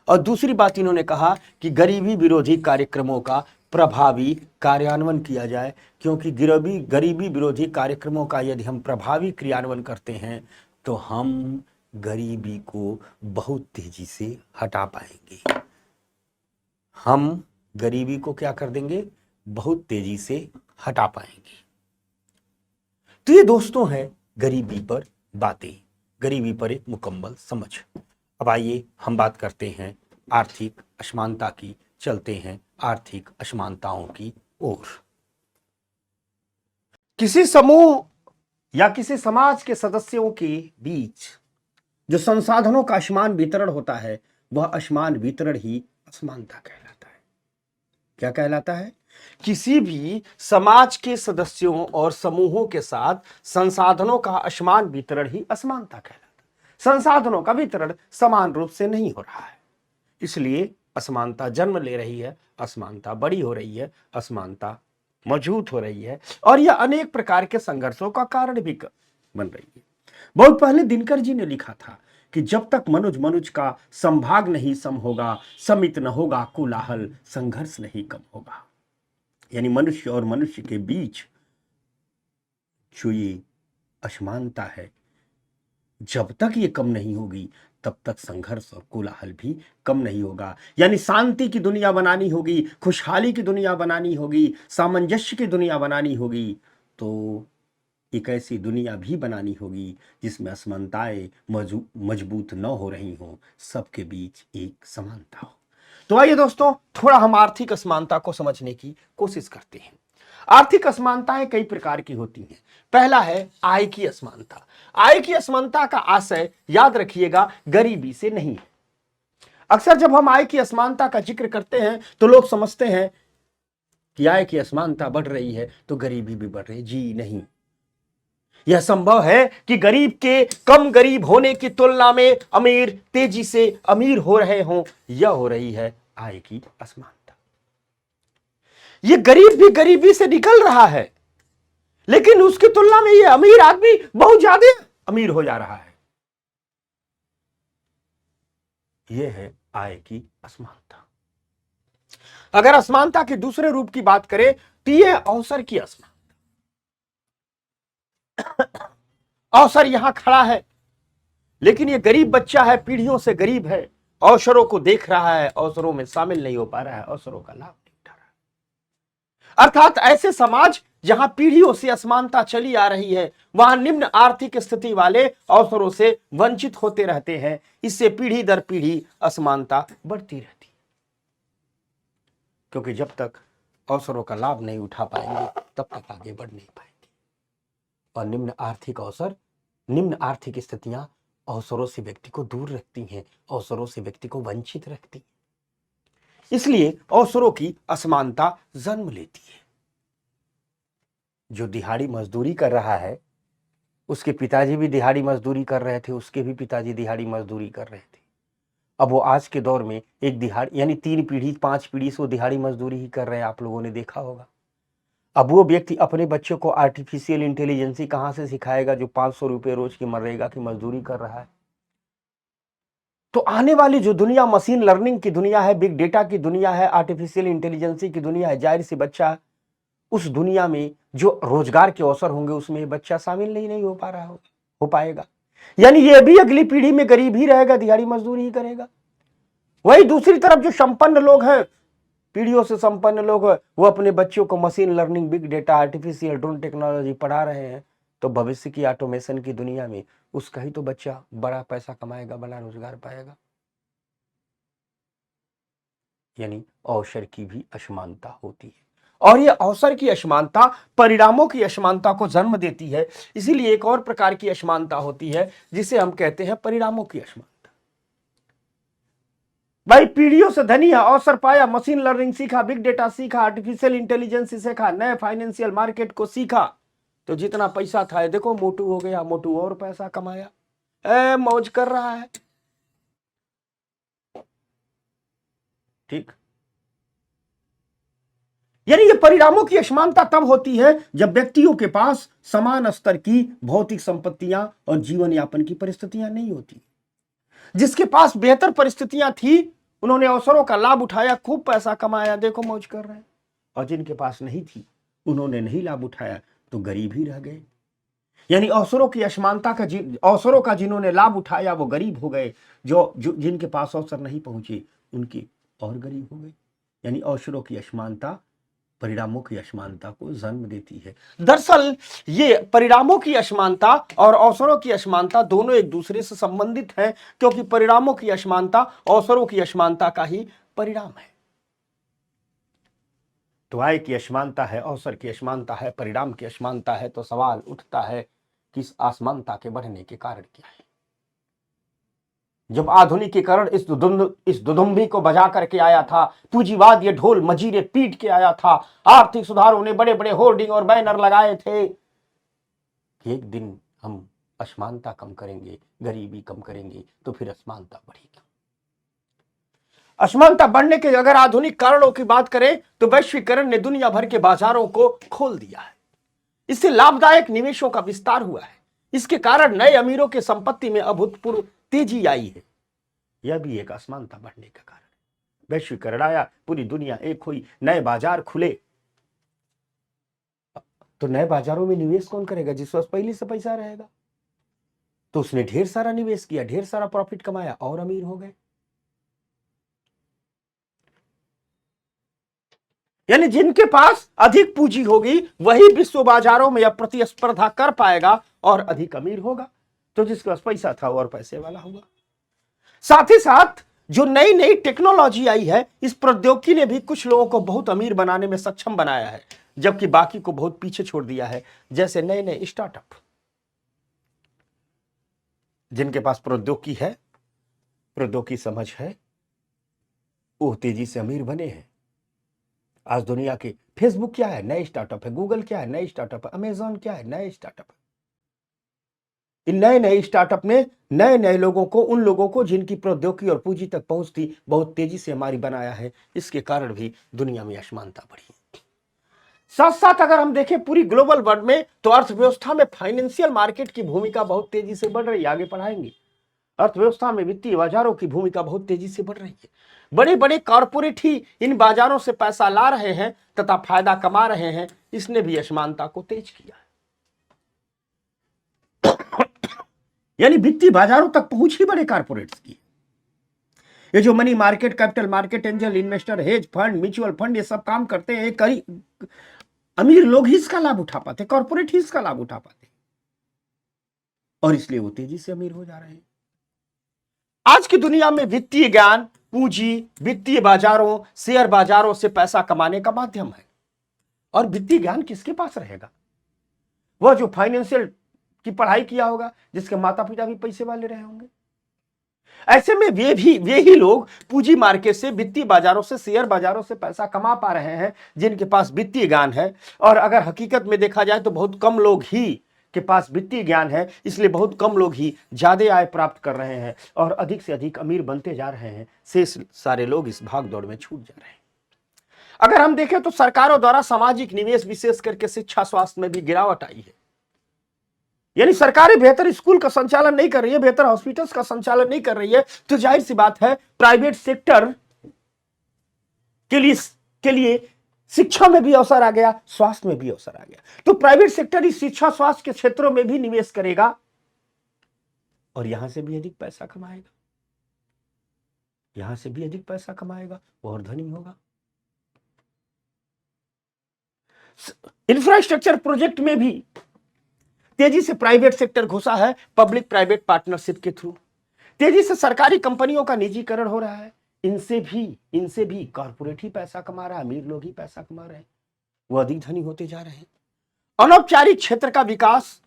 और दूसरी बात इन्होंने कहा कि गरीबी विरोधी कार्यक्रमों का प्रभावी कार्यान्वयन किया जाए, क्योंकि गरीबी विरोधी कार्यक्रमों का यदि हम प्रभावी क्रियान्वयन करते हैं तो हम गरीबी को बहुत तेजी से हटा पाएंगे। हम गरीबी को क्या कर देंगे? बहुत तेजी से हटा पाएंगे। तो ये दोस्तों है गरीबी पर बातें, गरीबी पर एक मुकम्मल समझ। अब आइए हम बात करते हैं आर्थिक असमानता की, चलते हैं आर्थिक असमानताओं की ओर। किसी समूह या किसी समाज के सदस्यों के बीच जो संसाधनों का असमान वितरण होता है, वह असमान वितरण ही असमानता कहलाता है। क्या कहलाता है? किसी भी समाज के सदस्यों और समूहों के साथ संसाधनों का असमान वितरण ही असमानता कहलाता है। संसाधनों का वितरण समान रूप से नहीं हो रहा है, इसलिए असमानता जन्म ले रही है, असमानता बड़ी हो रही है, असमानता मजबूत हो रही है, और यह अनेक प्रकार के संघर्षों का कारण भी बन रही है। बहुत पहले दिनकर जी ने लिखा था कि जब तक मनुज का संभाग नहीं सम होगा, समित न होगा कोलाहल, संघर्ष नहीं कम होगा। यानी मनुष्य और मनुष्य के बीच जो ये असमानता है, जब तक ये कम नहीं होगी तब तक संघर्ष और कोलाहल भी कम नहीं होगा। यानी शांति की दुनिया बनानी होगी, खुशहाली की दुनिया बनानी होगी, सामंजस्य की दुनिया बनानी होगी, तो एक ऐसी दुनिया भी बनानी होगी जिसमें असमानताएं मजबूत न हो रही हों, सबके बीच एक समानता हो। तो आइए दोस्तों, थोड़ा हम आर्थिक असमानता को समझने की कोशिश करते हैं। आर्थिक असमानताएं कई प्रकार की होती हैं। पहला है आय की असमानता। आय की असमानता का आशय याद रखिएगा गरीबी से नहीं है। अक्सर जब हम आय की असमानता का जिक्र करते हैं तो लोग समझते हैं कि आय की असमानता बढ़ रही है तो गरीबी भी बढ़ रही है? जी नहीं। यह संभव है कि गरीब के कम गरीब होने की तुलना में अमीर तेजी से अमीर हो रहे हों। यह हो रही है आय की असमानता। यह गरीब भी गरीबी से निकल रहा है, लेकिन उसकी तुलना में यह अमीर आदमी बहुत ज्यादा अमीर हो जा रहा है। यह है आय की असमानता। अगर असमानता के दूसरे रूप की बात करें तो यह अवसर की असमानता। अवसर यहां खड़ा है, लेकिन यह गरीब बच्चा है, पीढ़ियों से गरीब है, अवसरों को देख रहा है, अवसरों में शामिल नहीं हो पा रहा है, अवसरों का लाभ नहीं उठा रहा है। अर्थात ऐसे समाज जहां पीढ़ियों से असमानता चली आ रही है, वहां निम्न आर्थिक स्थिति वाले अवसरों से वंचित होते रहते हैं। इससे पीढ़ी दर पीढ़ी असमानता बढ़ती रहती है, क्योंकि जब तक अवसरों का लाभ नहीं उठा पाएंगे तब तक आगे बढ़ नहीं पाएंगे। और निम्न आर्थिक स्थितियां अवसरों से व्यक्ति को दूर रखती हैं, अवसरों से व्यक्ति को वंचित रखती हैं। इसलिए अवसरों की असमानता जन्म लेती है। जो दिहाड़ी मजदूरी कर रहा है, उसके पिताजी भी दिहाड़ी मजदूरी कर रहे थे, उसके भी पिताजी दिहाड़ी मजदूरी कर रहे थे। अब वो आज के दौर में एक दिहाड़ी यानी 3 पीढ़ी 5 पीढ़ी से वो दिहाड़ी मजदूरी ही कर रहे हैं। आप लोगों ने देखा होगा। अब वो व्यक्ति अपने बच्चों को आर्टिफिशियल इंटेलिजेंसी कहां से सिखाएगा जो 500 रुपए रोज की मनरेगा की मजदूरी कर रहा है? तो आने वाली जो दुनिया मशीन लर्निंग की दुनिया है, बिग डेटा की दुनिया है, आर्टिफिशियल इंटेलिजेंसी की दुनिया है, जाहिर सी बच्चा उस दुनिया में जो रोजगार के अवसर होंगे उसमें बच्चा शामिल नहीं हो पा रहा हो पाएगा। यानी ये भी अगली पीढ़ी में गरीब ही रहेगा, दिहाड़ी मजदूरी ही करेगा। वही दूसरी तरफ जो संपन्न लोग हैं, पीढ़ियों से संपन्न लोग, वो अपने बच्चों को machine learning, big data, artificial drone technology पढ़ा रहे हैं। तो भविष्य की ऑटोमेशन की दुनिया में उसका ही तो बच्चा बड़ा पैसा कमाएगा, बड़ा रोजगार पाएगा। यानी अवसर की भी असमानता होती है, और यह अवसर की असमानता परिणामों की असमानता को जन्म देती है। इसीलिए एक और प्रकार की असमानता होती है जिसे हम कहते हैं परिणामों की असमानता। भाई पीढ़ियों से धनी है, अवसर पाया, मशीन लर्निंग सीखा, बिग डेटा सीखा, आर्टिफिशियल इंटेलिजेंस सीखा, नए फाइनेंशियल मार्केट को सीखा, तो जितना पैसा था देखो मोटू हो गया, मोटू और पैसा कमाया, मौज कर रहा है। ठीक। यानी ये परिणामों की असमानता तब होती है जब व्यक्तियों के पास समान स्तर की भौतिक संपत्तियां और जीवन यापन की परिस्थितियां नहीं होती। जिसके पास बेहतर परिस्थितियां थी उन्होंने अवसरों का लाभ उठाया, खूब पैसा कमाया, देखो मौज कर रहे हैं। और जिनके पास नहीं थी उन्होंने नहीं लाभ उठाया तो गरीब ही रह गए। यानी अवसरों की असमानता का अवसरों का जिन्होंने लाभ उठाया वो गरीब हो गए, जो जिनके पास अवसर नहीं पहुंचे उनके और गरीब हो गए। यानी अवसरों की असमानता परिणामों की असमानता को जन्म देती है। दरअसल ये परिणामों की असमानता और अवसरों की असमानता दोनों एक दूसरे से संबंधित हैं, क्योंकि परिणामों की असमानता अवसरों की असमानता का ही परिणाम है। तो आय की असमानता है, अवसर की असमानता है, परिणाम की असमानता है, तो सवाल उठता है कि इस असमानता के बढ़ने के कारण क्या है? जब आधुनिकीकरण इस दुदुम्बी को बजा करके आया था, पूंजीवाद ये ढोल मजीरे पीट के आया था, आर्थिक सुधारों ने बड़े बड़े होर्डिंग और बैनर लगाए थे कि एक दिन हम असमानता कम करेंगे, गरीबी कम करेंगे, तो फिर असमानता बढ़ेगी। असमानता बढ़ने के अगर आधुनिक कारणों की बात करें तो वैश्वीकरण ने दुनिया भर के बाजारों को खोल दिया है। इससे लाभदायक निवेशों का विस्तार हुआ है। इसके कारण नए अमीरों के संपत्ति में अभूतपूर्व तेजी आई है। यह भी एक असमानता बढ़ने का कारण है। वैश्वीकरण आया, पूरी दुनिया एक हुई, नए बाजार खुले, तो नए बाजारों में निवेश कौन करेगा? जिसके पास पहले से पैसा रहेगा। तो उसने ढेर सारा निवेश किया, ढेर सारा प्रॉफिट कमाया और अमीर हो गए। यानी जिनके पास अधिक पूंजी होगी वही विश्व बाजारों में अब प्रतिस्पर्धा कर पाएगा और अधिक अमीर होगा। तो जिसके पास पैसा था और पैसे वाला होगा। साथ ही साथ जो नई नई टेक्नोलॉजी आई है, इस प्रौद्योगिकी ने भी कुछ लोगों को बहुत अमीर बनाने में सक्षम बनाया है, जबकि बाकी को बहुत पीछे छोड़ दिया है। जैसे नए नए स्टार्टअप, जिनके पास प्रौद्योगिकी है, प्रौद्योगिकी समझ है, वो तेजी से अमीर बने हैं। आज दुनिया के फेसबुक क्या है, नए स्टार्टअप है। गूगल क्या है, नए स्टार्टअप है। अमेजॉन क्या है, नए स्टार्टअप है। इन नए नए स्टार्टअप ने नए नए लोगों को, उन लोगों को जिनकी प्रौद्योगिकी और पूंजी तक पहुंच थी, बहुत तेजी से हमारी बनाया है। इसके कारण भी दुनिया में असमानता बढ़ी है। साथ साथ अगर हम देखें पूरी ग्लोबल वर्ल्ड में, तो अर्थव्यवस्था में फाइनेंशियल मार्केट की भूमिका बहुत तेजी से बढ़ रही है। आगे पढ़ाएंगे। अर्थव्यवस्था में वित्तीय बाजारों की भूमिका बहुत तेजी से बढ़ रही है। बड़े बड़े कॉरपोरेट ही इन बाजारों से पैसा ला रहे हैं तथा फायदा कमा रहे हैं। इसने भी असमानता को तेज किया है। यानी वित्तीय बाजारों तक पहुंच ही बड़े कॉरपोरेट्स की। ये जो money market, capital market, angel investor, hedge fund, mutual fund, ये सब काम करते हैं। कई अमीर लोग ही इसका लाभ उठा पाते, कॉरपोरेट ही इसका लाभ उठा पाते, और इसलिए वो तेजी से अमीर हो जा रहे हैं। आज की दुनिया में वित्तीय ज्ञान, पूंजी, वित्तीय बाजारों, शेयर बाजारों से पैसा कमाने का माध्यम है। और वित्तीय ज्ञान किसके पास रहेगा? वह जो फाइनेंशियल की पढ़ाई किया होगा, जिसके माता पिता भी पैसे वाले रहे होंगे। ऐसे में वे ही लोग पूंजी मार्केट से, वित्तीय बाजारों से, शेयर बाजारों से पैसा कमा पा रहे हैं, जिनके पास वित्तीय ज्ञान है। और अगर हकीकत में देखा जाए तो बहुत कम लोग ही के पास वित्तीय ज्ञान है, इसलिए बहुत कम लोग ही ज्यादा आय प्राप्त कर रहे हैं और अधिक से अधिक अमीर बनते जा रहे हैं। शेष सारे लोग इस भाग दौड़ में छूट जा रहे हैं। अगर हम देखें तो सरकारों द्वारा सामाजिक निवेश, विशेष करके शिक्षा, स्वास्थ्य में भी गिरावट आई है। यानी सरकारें बेहतर स्कूल का संचालन नहीं कर रही है, बेहतर हॉस्पिटल्स का संचालन नहीं कर रही है, तो जाहिर सी बात है प्राइवेट सेक्टर के लिए शिक्षा में भी अवसर आ गया, स्वास्थ्य में भी अवसर आ गया। तो प्राइवेट सेक्टर इस शिक्षा, स्वास्थ्य के क्षेत्रों में भी निवेश करेगा और यहां से भी अधिक पैसा कमाएगा, यहां से भी अधिक पैसा कमाएगा, वो और धनी होगा। इंफ्रास्ट्रक्चर प्रोजेक्ट में भी तेजी से प्राइवेट सेक्टर घुसा है, पब्लिक प्राइवेट पार्टनरशिप के थ्रू। तेजी से सरकारी कंपनियों का निजीकरण हो रहा है। इनसे भी कॉर्पोरेट ही पैसा कमा रहा है, अमीर लोग ही पैसा कमा रहे हैं, वो अधिक धनी होते जा रहे हैं। अनौपचारिक क्षेत्र का विकास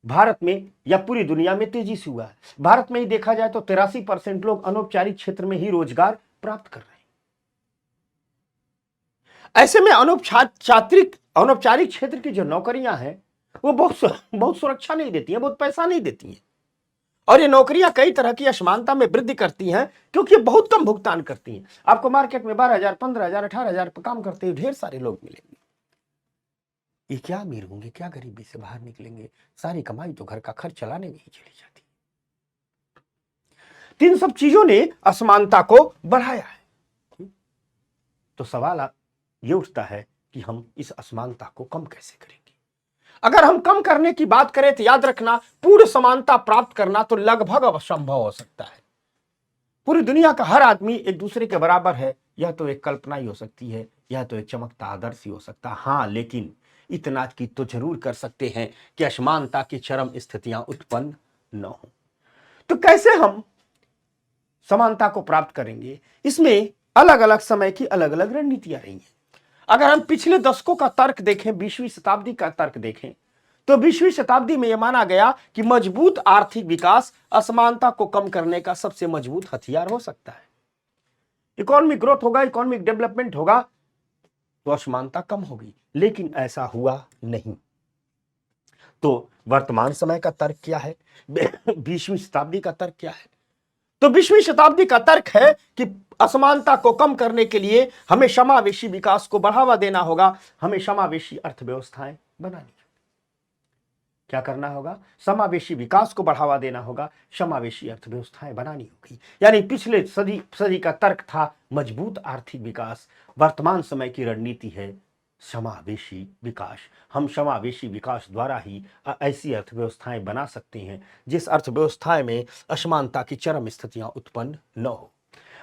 भारत में या पूरी दुनिया में तेजी से हुआ है। भारत में ही देखा जाए तो 83% लोग अनौपचारिक क्षेत्र में ही रोजगार प्राप्त कर रहे हैं। ऐसे में अनौपचारिक क्षेत्र की जो नौकरियां हैं वो बहुत सुरक्षा नहीं देती हैं, बहुत पैसा नहीं देती हैं। और ये नौकरियां कई तरह की असमानता में वृद्धि करती हैं, क्योंकि बहुत कम भुगतान करती हैं। आपको मार्केट में 12,000, 15,000, 18,000 पर काम करते हुए ढेर सारे लोग मिलेंगे। ये क्या अमीर होंगे, क्या गरीबी से बाहर निकलेंगे? सारी कमाई तो घर का खर्च चलाने में ही चली जाती है। इन सब चीजों ने असमानता को बढ़ाया है। तो सवाल ये उठता है कि हम इस असमानता को कम कैसे करेंगे? अगर हम कम करने की बात करें तो याद रखना, पूर्ण समानता प्राप्त करना तो लगभग असंभव हो सकता है। पूरी दुनिया का हर आदमी एक दूसरे के बराबर है, यह तो एक कल्पना ही हो सकती है, यह तो एक चमकता आदर्श ही हो सकता है। हाँ, लेकिन इतना की तो जरूर कर सकते हैं कि असमानता की चरम स्थितियां उत्पन्न न हो। तो कैसे हम समानता को प्राप्त करेंगे? इसमें अलग अलग समय की अलग अलग रणनीतियां रही हैं। अगर हम पिछले दशकों का तर्क देखें, 20वीं शताब्दी का तर्क देखें, तो 20वीं शताब्दी में यह माना गया कि मजबूत आर्थिक विकास असमानता को कम करने का सबसे मजबूत हथियार हो सकता है। इकोनॉमिक ग्रोथ होगा, इकोनॉमिक डेवलपमेंट होगा तो असमानता कम होगी, लेकिन ऐसा हुआ नहीं। तो वर्तमान समय का तर्क क्या है? 20वीं शताब्दी का तर्क क्या है? तो 20वीं शताब्दी का तर्क है कि असमानता को कम करने के लिए हमें समावेशी विकास को बढ़ावा देना होगा, हमें समावेशी अर्थव्यवस्थाएं बनानी होगी। क्या करना होगा? समावेशी विकास को बढ़ावा देना होगा, समावेशी अर्थव्यवस्थाएं बनानी होगी। यानी पिछले सदी का तर्क था मजबूत आर्थिक विकास, वर्तमान समय की रणनीति है समावेशी विकास। हम समावेशी विकास द्वारा ही ऐसी अर्थव्यवस्थाएं बना सकते हैं जिस अर्थव्यवस्थाएं में असमानता की चरम स्थितियां उत्पन्न न हो।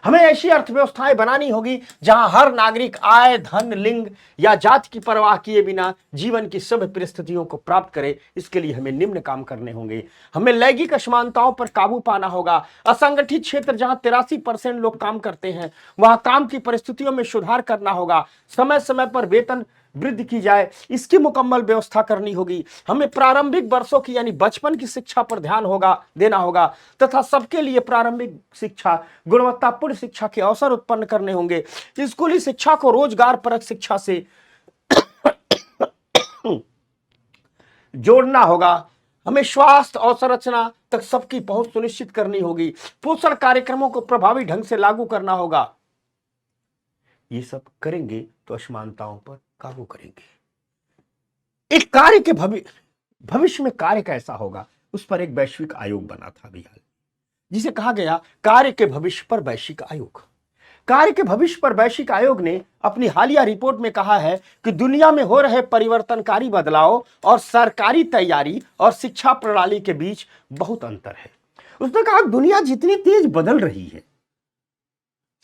हमें ऐसी अर्थव्यवस्थाएं बनानी होगी जहां हर नागरिक आय, धन, लिंग या जाति की परवाह किए बिना जीवन की सभी परिस्थितियों को प्राप्त करे। इसके लिए हमें निम्न काम करने होंगे। हमें लैंगिक असमानताओं पर काबू पाना होगा। असंगठित क्षेत्र जहां 83% लोग काम करते हैं, वहां काम की परिस्थितियों में सुधार करना होगा। समय समय पर वेतन वृद्धि की जाए, इसकी मुकम्मल व्यवस्था करनी होगी। हमें प्रारंभिक वर्षों की यानी बचपन की शिक्षा पर ध्यान देना होगा तथा सबके लिए प्रारंभिक शिक्षा, गुणवत्तापूर्ण शिक्षा के अवसर उत्पन्न करने होंगे। स्कूली शिक्षा को रोजगार परक शिक्षा से जोड़ना होगा। हमें स्वास्थ्य और संरचना तक सबकी पहुंच सुनिश्चित करनी होगी। पोषण कार्यक्रमों को प्रभावी ढंग से लागू करना होगा। ये सब करेंगे तो असमानताओं पर काबू करेंगे। एक कार्य के भविष्य में कार्य कैसा होगा, उस पर एक वैश्विक आयोग बना था अभी हाल, जिसे कहा गया कार्य के भविष्य पर वैश्विक आयोग। कार्य के भविष्य पर वैश्विक आयोग ने अपनी हालिया रिपोर्ट में कहा है कि दुनिया में हो रहे परिवर्तनकारी बदलाव और सरकारी तैयारी और शिक्षा प्रणाली के बीच बहुत अंतर है। उसने कहा दुनिया जितनी तेज बदल रही है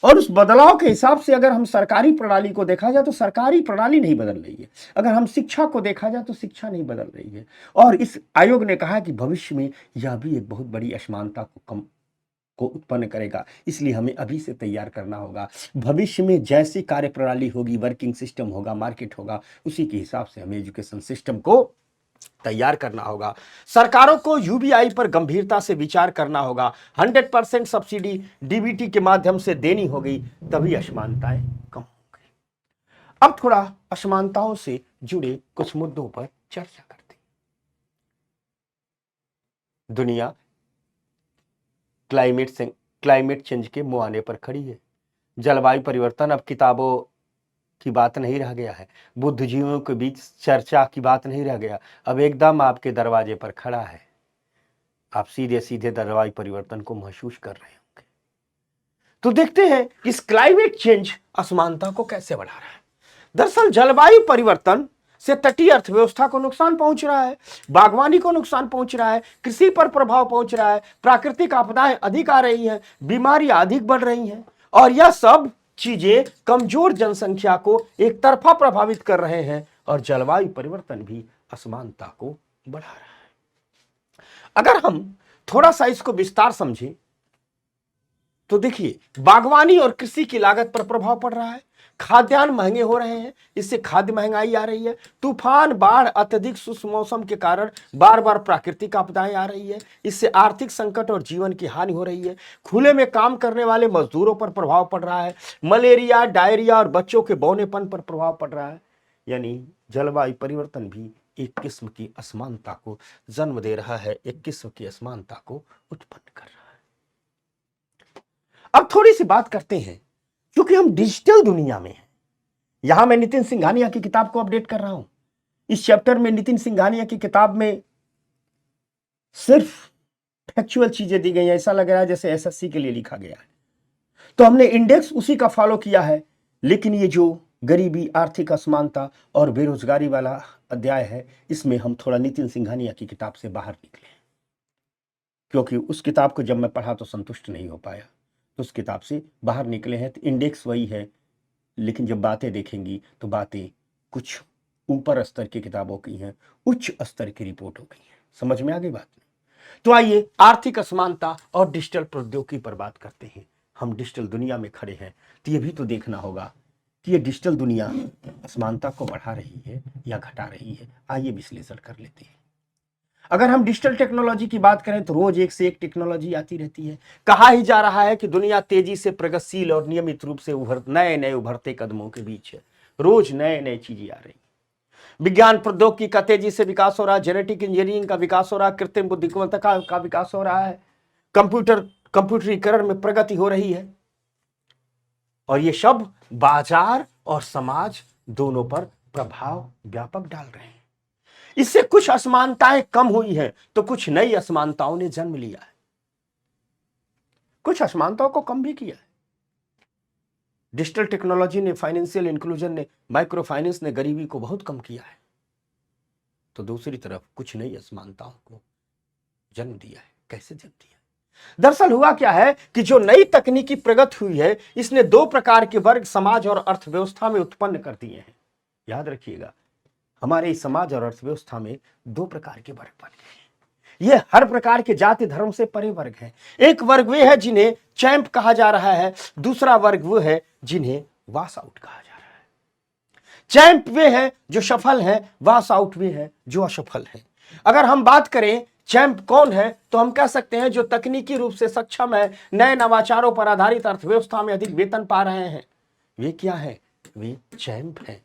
और उस बदलाव के हिसाब से अगर हम सरकारी प्रणाली को देखा जाए तो सरकारी प्रणाली नहीं बदल रही है, अगर हम शिक्षा को देखा जाए तो शिक्षा नहीं बदल रही है। और इस आयोग ने कहा कि भविष्य में यह भी एक बहुत बड़ी असमानता को उत्पन्न करेगा, इसलिए हमें अभी से तैयार करना होगा। भविष्य में जैसी कार्य प्रणाली होगी, वर्किंग सिस्टम होगा, मार्केट होगा, उसी के हिसाब से हमें एजुकेशन सिस्टम को तैयार करना होगा। सरकारों को यूबीआई पर गंभीरता से विचार करना होगा। 100% सब्सिडी डीबीटी के माध्यम से देनी होगी, तभी असमानताएं कम होंगी। अब थोड़ा असमानताओं से जुड़े कुछ मुद्दों पर चर्चा करते हैं। दुनिया क्लाइमेट चेंज के मुहाने पर खड़ी है। जलवायु परिवर्तन अब किताबों की बात नहीं रह गया है, बुद्धिजीवियों के बीच चर्चा की बात नहीं रह गया, अब एकदम आपके दरवाजे पर खड़ा है। आप सीधे सीधे जलवायु परिवर्तन को महसूस कर रहे होंगे। तो देखते हैं इस क्लाइमेट चेंज असमानता को कैसे बढ़ा रहा है। दरअसल जलवायु परिवर्तन से तटीय अर्थव्यवस्था को नुकसान पहुंच रहा है, बागवानी को नुकसान पहुंच रहा है, कृषि पर प्रभाव पहुंच रहा है, प्राकृतिक आपदाएं अधिक आ रही हैं, बीमारियां अधिक बढ़ रही हैं, और यह सब चीजें कमजोर जनसंख्या को एक तरफा प्रभावित कर रहे हैं, और जलवायु परिवर्तन भी असमानता को बढ़ा रहा है। अगर हम थोड़ा सा इसको विस्तार समझें तो देखिए, बागवानी और कृषि की लागत पर प्रभाव पड़ रहा है, खाद्यान्न महंगे हो रहे हैं, इससे खाद्य महंगाई आ रही है, तूफान, बाढ़, अत्यधिक शुष्क मौसम के कारण बार बार प्राकृतिक आपदाएं आ रही है, इससे आर्थिक संकट और जीवन की हानि हो रही है, खुले में काम करने वाले मजदूरों पर प्रभाव पड़ रहा है, मलेरिया, डायरिया और बच्चों के बौनेपन पर प्रभाव पड़ रहा है। यानी जलवायु परिवर्तन भी एक किस्म की असमानता को जन्म दे रहा है, एक किस्म की असमानता को उत्पन्न कर रहा है। अब थोड़ी सी बात करते हैं, क्योंकि हम डिजिटल दुनिया में हैं। यहां मैं नितिन सिंघानिया की किताब को अपडेट कर रहा हूं। इस चैप्टर में नितिन सिंघानिया की किताब में सिर्फ फैक्चुअल चीजें दी गई हैं, ऐसा लग रहा है जैसे एसएससी के लिए लिखा गया है। तो हमने इंडेक्स उसी का फॉलो किया है, लेकिन ये जो गरीबी, आर्थिक असमानता और बेरोजगारी वाला अध्याय है, इसमें हम थोड़ा नितिन सिंघानिया की किताब से बाहर निकले, क्योंकि उस किताब को जब मैं पढ़ा तो संतुष्ट नहीं हो पाया, तो उस किताब से बाहर निकले हैं। तो इंडेक्स वही है, लेकिन जब बातें देखेंगी तो बातें कुछ ऊपर स्तर की किताबों की हैं, उच्च स्तर की रिपोर्टों की हैं। समझ में आ गई बात? तो आइए आर्थिक असमानता और डिजिटल प्रौद्योगिकी पर बात करते हैं। हम डिजिटल दुनिया में खड़े हैं, तो ये भी तो देखना होगा कि ये डिजिटल दुनिया असमानता को बढ़ा रही है या घटा रही है। आइए विश्लेषण कर लेते हैं। अगर हम डिजिटल टेक्नोलॉजी की बात करें तो रोज एक से एक टेक्नोलॉजी आती रहती है। कहा ही जा रहा है कि दुनिया तेजी से प्रगतिशील और नियमित रूप से नए नए उभरते कदमों के बीच है। रोज नए नए चीजें आ रही। विज्ञान प्रौद्योगिकी का तेजी से विकास हो रहा है, जेनेटिक इंजीनियरिंग का विकास हो रहा है, कृत्रिम बुद्धिमत्ता का विकास हो रहा है, कंप्यूटरीकरण में प्रगति हो रही है, और ये सब बाजार और समाज दोनों पर प्रभाव व्यापक डाल रहे हैं। इससे कुछ असमानताएं कम हुई हैं, तो कुछ नई असमानताओं ने जन्म लिया है। कुछ असमानताओं को कम भी किया है। डिजिटल टेक्नोलॉजी ने, फाइनेंशियल इंक्लूजन ने, माइक्रो फाइनेंस ने गरीबी को बहुत कम किया है। तो दूसरी तरफ कुछ नई असमानताओं को जन्म दिया है। कैसे जन्म दिया? दरअसल हुआ क्या है कि जो नई तकनीकी प्रगति हुई है, इसने दो प्रकार के वर्ग समाज और अर्थव्यवस्था में उत्पन्न कर दिए हैं। याद रखिएगा, हमारे इस समाज और अर्थव्यवस्था में दो प्रकार के वर्ग बन गए हैं। ये हर प्रकार के जाति धर्म से परे वर्ग हैं। एक वर्ग वे है जिन्हें चैंप कहा जा रहा है, दूसरा वर्ग वो है जिन्हें वास आउट कहा जा रहा है। चैंप वे हैं जो सफल हैं, वास आउट वे हैं जो असफल हैं। अगर हम बात करें चैंप कौन है, तो हम कह सकते हैं जो तकनीकी रूप से सक्षम है, नए नवाचारों पर आधारित अर्थव्यवस्था में अधिक वेतन पा रहे हैं, वे क्या है? वे चैंप हैं।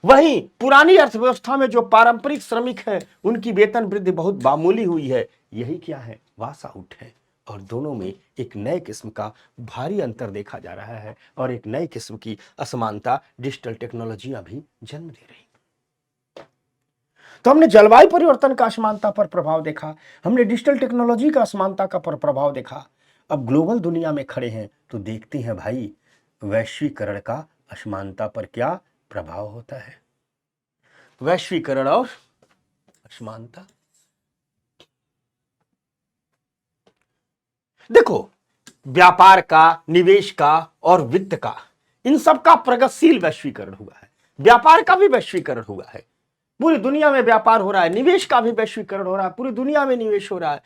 वहीं पुरानी अर्थव्यवस्था में जो पारंपरिक श्रमिक हैं, उनकी वेतन वृद्धि बहुत मामूली हुई है, यही क्या है? वास आउट है। और दोनों में एक नए किस्म का भारी अंतर देखा जा रहा है और एक नए किस्म की असमानता डिजिटल टेक्नोलॉजियां भी जन्म दे रही। तो हमने जलवायु परिवर्तन का असमानता पर प्रभाव देखा, हमने डिजिटल टेक्नोलॉजी का असमानता का पर प्रभाव देखा। अब ग्लोबल दुनिया में खड़े हैं तो देखते हैं भाई वैश्वीकरण का असमानता पर क्या प्रभाव होता है। वैश्वीकरण और असमानता। देखो, व्यापार का, निवेश का और वित्त का, इन सब का प्रगतिशील वैश्वीकरण हुआ है। व्यापार का भी वैश्वीकरण हुआ है, पूरी दुनिया में व्यापार हो रहा है। निवेश का भी वैश्वीकरण हो रहा है, पूरी दुनिया में निवेश हो रहा है।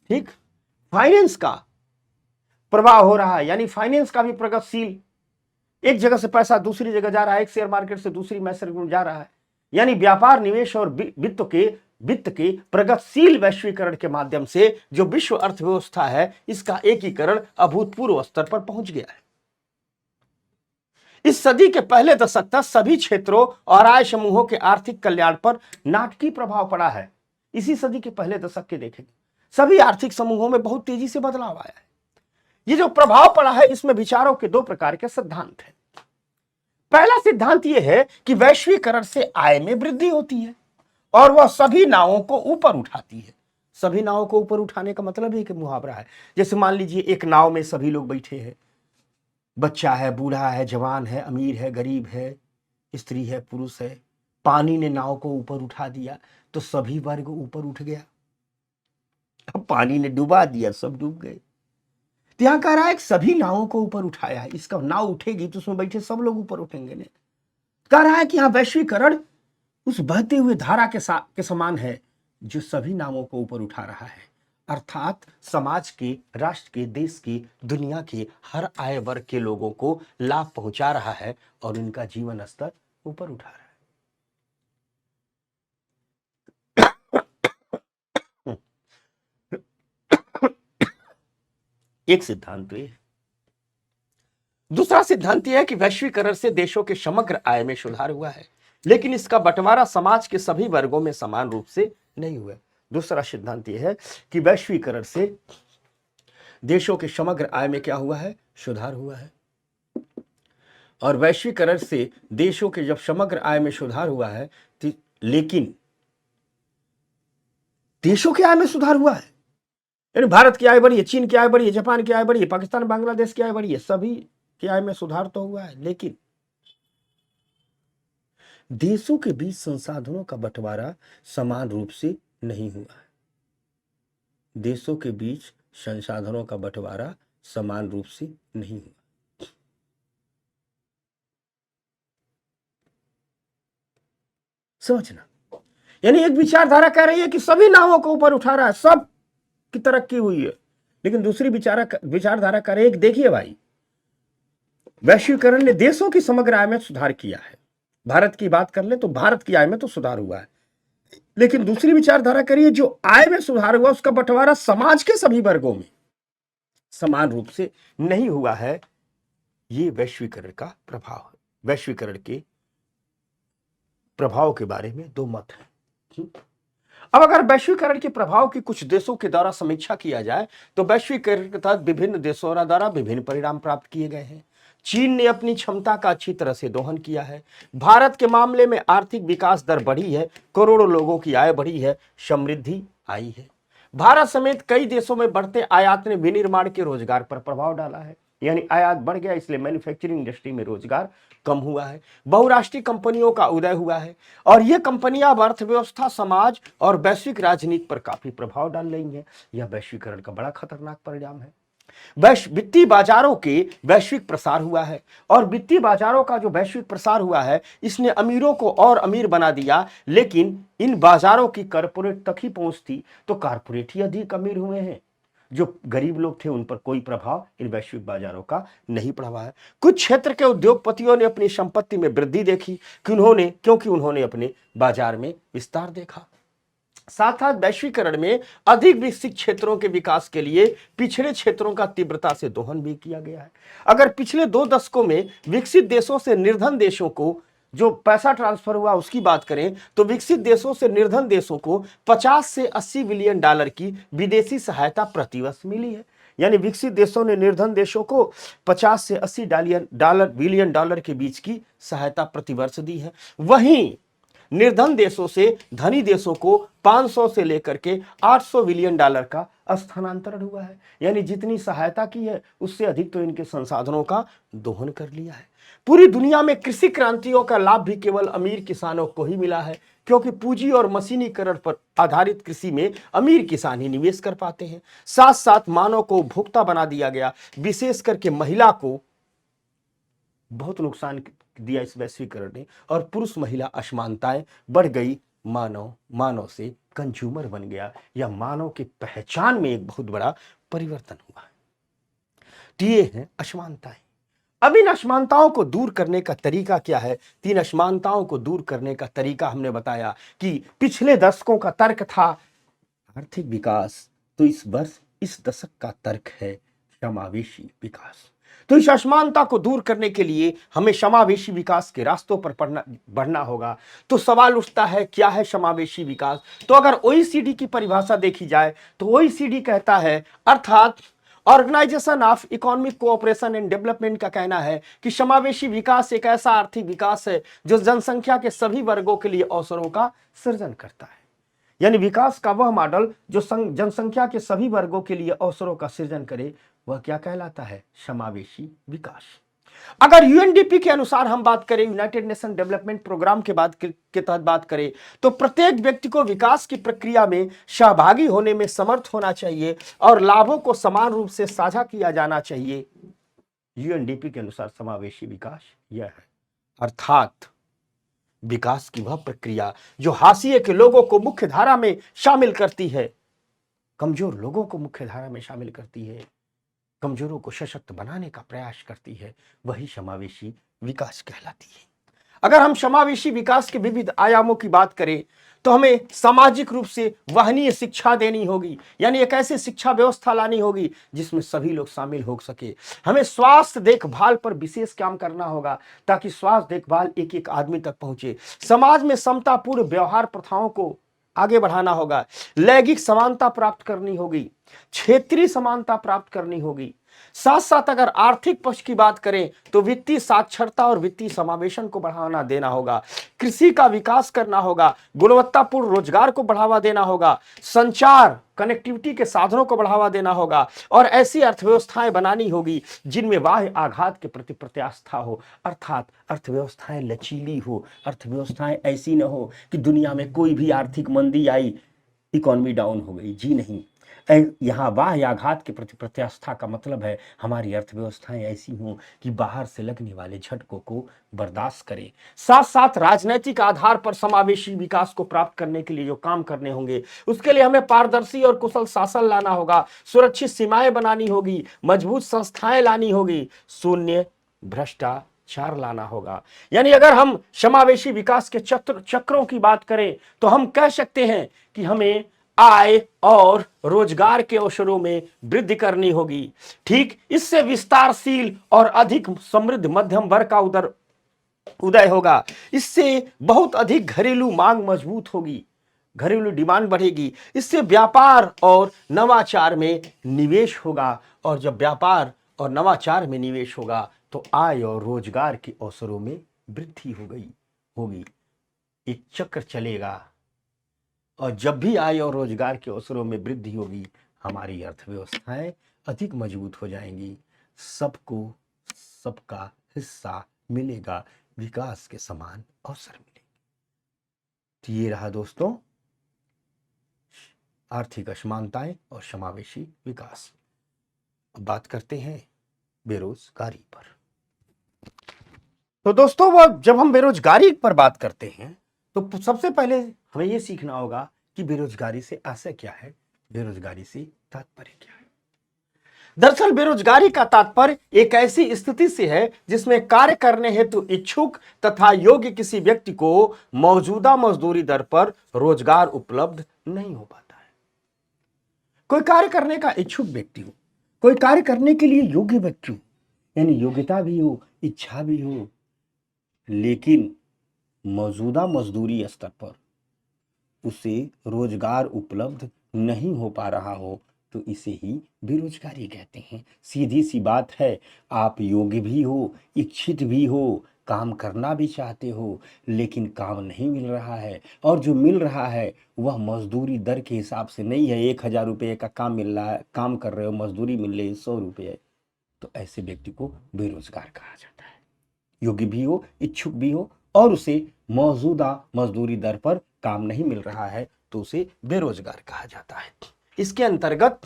ठीक, फाइनेंस का प्रभाव हो रहा है, यानी फाइनेंस का भी प्रगतिशील, एक जगह से पैसा दूसरी जगह जा रहा है, एक शेयर मार्केट से दूसरी मार्केट में जा रहा है। यानी व्यापार, निवेश और वित्त के प्रगतिशील वैश्वीकरण के माध्यम से जो विश्व अर्थव्यवस्था है, इसका एकीकरण अभूतपूर्व स्तर पर पहुंच गया है। इस सदी के पहले दशक तक सभी क्षेत्रों और आय समूहों के आर्थिक कल्याण पर नाटकीय प्रभाव पड़ा है। इसी सदी के पहले दशक के देखेंगे, सभी आर्थिक समूहों में बहुत तेजी से बदलाव आया है। ये जो प्रभाव पड़ा है, इसमें विचारों के दो प्रकार के सिद्धांत हैं। पहला सिद्धांत यह है कि वैश्वीकरण से आय में वृद्धि होती है और वह सभी नावों को ऊपर उठाती है। सभी नावों को ऊपर उठाने का मतलब एक मुहावरा है। जैसे मान लीजिए एक नाव में सभी लोग बैठे हैं, बच्चा है, बूढ़ा है, जवान है, अमीर है, गरीब है, स्त्री है, पुरुष है। पानी ने नाव को ऊपर उठा दिया तो सभी वर्ग ऊपर उठ गया। अब पानी ने डुबा दिया, सब डूब गए। यहां कह रहा है सभी नावों को ऊपर उठाया है, इसका नाव उठेगी तो उसमें बैठे सब लोग ऊपर उठेंगे। ने कह रहा है कि यहां वैश्वीकरण उस बहते हुए धारा के समान है जो सभी नावों को ऊपर उठा रहा है, अर्थात समाज के, राष्ट्र के, देश के, दुनिया के हर आय वर्ग के लोगों को लाभ पहुंचा रहा है और उनका जीवन स्तर ऊपर उठा रहा है। एक सिद्धांत है। दूसरा सिद्धांत यह है कि वैश्वीकरण से देशों के समग्र आय में सुधार हुआ है, लेकिन इसका बंटवारा समाज के सभी वर्गों में समान रूप से नहीं हुआ। दूसरा सिद्धांत यह है कि वैश्वीकरण से देशों के समग्र आय में क्या हुआ है? सुधार हुआ है। और वैश्वीकरण से देशों के जब समग्र आय में सुधार हुआ है, लेकिन देशों की आय में सुधार हुआ है, यानी भारत की आय बढ़ी है, चीन की आय बढ़ी है, जापान की आय बढ़ी है, पाकिस्तान, बांग्लादेश की आय बढ़ी है, सभी की आय में सुधार तो हुआ है, लेकिन देशों के बीच संसाधनों का बंटवारा समान रूप से नहीं हुआ है। देशों के बीच संसाधनों का बंटवारा समान रूप से नहीं हुआ। समझना, यानी एक विचारधारा कह रही है कि सभी नावों को ऊपर उठा रहा है, सब की तरक्की हुई है, लेकिन दूसरी विचारधारा कह रही है कि देखिए भाई, वैश्वीकरण ने देशों की समग्र आय में सुधार किया है। भारत की बात कर ले तो भारत की आय में तो सुधार हुआ है, लेकिन दूसरी विचारधारा करिए जो आय में सुधार हुआ उसका बंटवारा समाज के सभी वर्गों में समान रूप से नहीं हुआ है। ये वैश्वीकरण का प्रभाव है। वैश्वीकरण के प्रभाव के बारे में दो मत हैं। अब अगर वैश्वीकरण के प्रभाव की कुछ देशों के द्वारा समीक्षा किया जाए तो वैश्वीकरण के तहत विभिन्न देशों द्वारा विभिन्न परिणाम प्राप्त किए गए हैं। चीन ने अपनी क्षमता का अच्छी तरह से दोहन किया है। भारत के मामले में आर्थिक विकास दर बढ़ी है, करोड़ों लोगों की आय बढ़ी है, समृद्धि आई है। भारत समेत कई देशों में बढ़ते आयात ने विनिर्माण के रोजगार पर प्रभाव डाला है, यानी आयात बढ़ गया इसलिए मैन्युफैक्चरिंग इंडस्ट्री में रोजगार कम हुआ है। बहुराष्ट्रीय कंपनियों का उदय हुआ है और ये कंपनियां अब अर्थव्यवस्था, समाज और वैश्विक राजनीति पर काफी प्रभाव डाल रही हैं। यह वैश्वीकरण का बड़ा खतरनाक परिणाम है। वित्तीय बाजारों के वैश्विक प्रसार हुआ है और वित्तीय बाजारों का जो वैश्विक प्रसार हुआ है इसने अमीरों को और अमीर बना दिया, लेकिन इन बाजारों की कॉर्पोरेट तक ही पहुंच थी तो कॉर्पोरेट ही अधिक अमीर हुए हैं। जो गरीब लोग थे उन पर कोई प्रभाव इन वैश्विक बाजारों का नहीं पड़ा है। कुछ क्षेत्र के उद्योगपतियों ने अपनी संपत्ति में वृद्धि देखी क्योंकि उन्होंने अपने बाजार में विस्तार देखा। साथ साथ वैश्वीकरण में अधिक विकसित क्षेत्रों के विकास के लिए पिछड़े क्षेत्रों का तीव्रता से दोहन भी किया गया है। अगर पिछले 2 दशकों में विकसित देशों से निर्धन देशों को जो पैसा ट्रांसफर हुआ उसकी बात करें तो विकसित देशों से निर्धन देशों को 50 से 80 बिलियन डॉलर की विदेशी सहायता प्रतिवर्ष मिली है। यानी विकसित देशों ने निर्धन देशों को 50 से 80 बिलियन डॉलर के बीच की सहायता प्रतिवर्ष दी है। वहीं निर्धन देशों से धनी देशों को 500 से लेकर के 800 बिलियन डॉलर का स्थानांतरण हुआ है। यानी जितनी सहायता की है उससे अधिक तो इनके संसाधनों का दोहन कर लिया है। पूरी दुनिया में कृषि क्रांतियों का लाभ भी केवल अमीर किसानों को ही मिला है, क्योंकि पूंजी और मशीनीकरण पर आधारित कृषि में अमीर किसान ही निवेश कर पाते हैं। साथ साथ मानव को उपभोक्ता बना दिया गया, विशेष करके महिला को बहुत नुकसान दिया इस वैश्वीकरण ने, और पुरुष महिला असमानताएं बढ़ गई, मानव से कंज्यूमर बन गया, या मानव की पहचान में एक बहुत बड़ा परिवर्तन हुआ है। तो ये है असमानताएं। अब इन असमानताओं को दूर करने का तरीका क्या है? 3 असमानताओं को दूर करने का तरीका हमने बताया कि पिछले दशकों का तर्क था आर्थिक विकास, तो इस दशक का तर्क है समावेशी विकास। तो इस असमानता को दूर करने के लिए हमें समावेशी विकास के रास्तों पर बढ़ना होगा। तो सवाल उठता है, क्या है समावेशी विकास? तो अगर ओईसीडी की परिभाषा देखी जाए तो ओईसीडी कहता है, अर्थात organisation of economic cooperation and development का कहना है कि समावेशी विकास एक ऐसा आर्थिक विकास है जो जनसंख्या के सभी वर्गों के लिए अवसरों का सृजन करता है। यानी विकास का वह मॉडल जो जनसंख्या के सभी वर्गों के लिए अवसरों का सृजन करे, वह क्या कहलाता है? समावेशी विकास। अगर यूएनडीपी के अनुसार हम बात करें, यूनाइटेड नेशन डेवलपमेंट प्रोग्राम के तहत बात करें, तो प्रत्येक व्यक्ति को विकास की प्रक्रिया में सहभागी होने में समर्थ होना चाहिए और लाभों को समान रूप से साझा किया जाना चाहिए। यूएनडीपी के अनुसार समावेशी विकास यह है, अर्थात विकास की वह प्रक्रिया जो हाशिए के लोगों को मुख्य धारा में शामिल करती है, कमजोर लोगों को मुख्य धारा में शामिल करती है, कमजोरों को सशक्त बनाने का प्रयास करती है, वही समावेशी विकास कहलाती है। अगर हम समावेशी विकास के विविध आयामों की बात करें तो हमें सामाजिक रूप से वहनीय शिक्षा देनी होगी, यानी एक ऐसी शिक्षा व्यवस्था लानी होगी जिसमें सभी लोग शामिल हो सके। हमें स्वास्थ्य देखभाल पर विशेष काम करना होगा ताकि स्वास्थ्य देखभाल एक एक आदमी तक पहुंचे। समाज में समतापूर्ण व्यवहार प्रथाओं को आगे बढ़ाना होगा, लैंगिक समानता प्राप्त करनी होगी, क्षेत्रीय समानता प्राप्त करनी होगी। साथ साथ अगर आर्थिक पक्ष की बात करें तो वित्तीय साक्षरता और वित्तीय समावेशन को बढ़ावा देना होगा, कृषि का विकास करना होगा, गुणवत्तापूर्ण रोजगार को बढ़ावा देना होगा, संचार कनेक्टिविटी के साधनों को बढ़ावा देना होगा, और ऐसी अर्थव्यवस्थाएं बनानी होगी जिनमें बाह्य आघात के प्रति प्रत्यास्था हो, अर्थात अर्थव्यवस्थाएं लचीली हो, अर्थव्यवस्थाएं ऐसी न हो कि दुनिया में कोई भी आर्थिक मंदी आई, इकोनॉमी डाउन हो गई। जी नहीं, यहाँ बाह्य आघात के प्रति प्रत्यास्था का मतलब है हमारी अर्थव्यवस्थाएं ऐसी हों कि बाहर से लगने वाले झटकों को बर्दाश्त करें। साथ साथ राजनीतिक आधार पर समावेशी विकास को प्राप्त करने के लिए जो काम करने होंगे, उसके लिए हमें पारदर्शी और कुशल शासन लाना होगा, सुरक्षित सीमाएं बनानी होगी, मजबूत संस्थाएं लानी होगी, शून्य भ्रष्टाचार लाना होगा। यानी अगर हम समावेशी विकास के चक्रों की बात करें तो हम कह सकते हैं कि हमें आय और रोजगार के अवसरों में वृद्धि करनी होगी। ठीक, इससे विस्तारशील और अधिक समृद्ध मध्यम वर्ग का उदय होगा। इससे बहुत अधिक घरेलू मांग मजबूत होगी, घरेलू डिमांड बढ़ेगी। इससे व्यापार और नवाचार में निवेश होगा, और जब व्यापार और नवाचार में निवेश होगा तो आय और रोजगार के अवसरों में वृद्धि होगी। एक चक्र चलेगा, और जब भी आय और रोजगार के अवसरों में वृद्धि होगी, हमारी अर्थव्यवस्थाएं अधिक मजबूत हो जाएंगी, सबको सबका हिस्सा मिलेगा, विकास के समान अवसर मिलेंगे। तो ये रहा दोस्तों आर्थिक असमानताएं और समावेशी विकास। अब बात करते हैं बेरोजगारी पर। तो दोस्तों जब हम बेरोजगारी पर बात करते हैं तो सबसे पहले हमें यह सीखना होगा कि बेरोजगारी से आशय क्या है, बेरोजगारी से तात्पर्य क्या है। दरअसल बेरोजगारी का तात्पर्य एक ऐसी स्थिति से है जिसमें कार्य करने हेतु इच्छुक तथा योग्य किसी व्यक्ति को मौजूदा मजदूरी दर पर रोजगार उपलब्ध नहीं हो पाता है। कोई कार्य करने का इच्छुक व्यक्ति हो, कोई कार्य करने के लिए योग्य व्यक्ति हो, यानी योग्यता भी हो, इच्छा भी हो, लेकिन मौजूदा मजदूरी स्तर पर उसे रोजगार उपलब्ध नहीं हो पा रहा हो, तो इसे ही बेरोजगारी कहते हैं। सीधी सी बात है, आप योग्य भी हो, इच्छित भी हो, काम करना भी चाहते हो, लेकिन काम नहीं मिल रहा है, और जो मिल रहा है वह मजदूरी दर के हिसाब से नहीं है। 1,000 रुपये का काम मिल रहा है, काम कर रहे हो, मजदूरी मिल रही है 100 रुपये, तो ऐसे व्यक्ति को बेरोजगार कहा जाता है। योग्य भी हो, इच्छुक भी हो, और उसे मौजूदा मजदूरी दर पर काम नहीं मिल रहा है, तो उसे बेरोजगार कहा जाता है। इसके अंतर्गत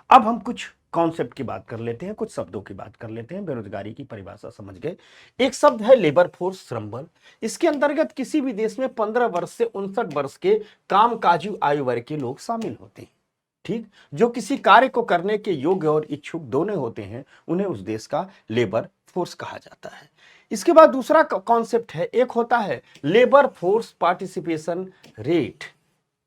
अब हम कुछ कॉन्सेप्ट की बात कर लेते हैं, कुछ शब्दों की बात कर लेते हैं। बेरोजगारी की परिभाषा समझ गए। एक शब्द है लेबर फोर्स, श्रम बल। इसके अंतर्गत किसी भी देश में 15 वर्ष से 59 वर्ष के कामकाजी आयु वर्ग के लोग शामिल होते हैं। ठीक, जो किसी कार्य को करने के योग्य और इच्छुक दोनों होते हैं, उन्हें उस देश का लेबर फोर्स कहा जाता है। इसके बाद दूसरा कॉन्सेप्ट है, एक होता है labour force participation rate,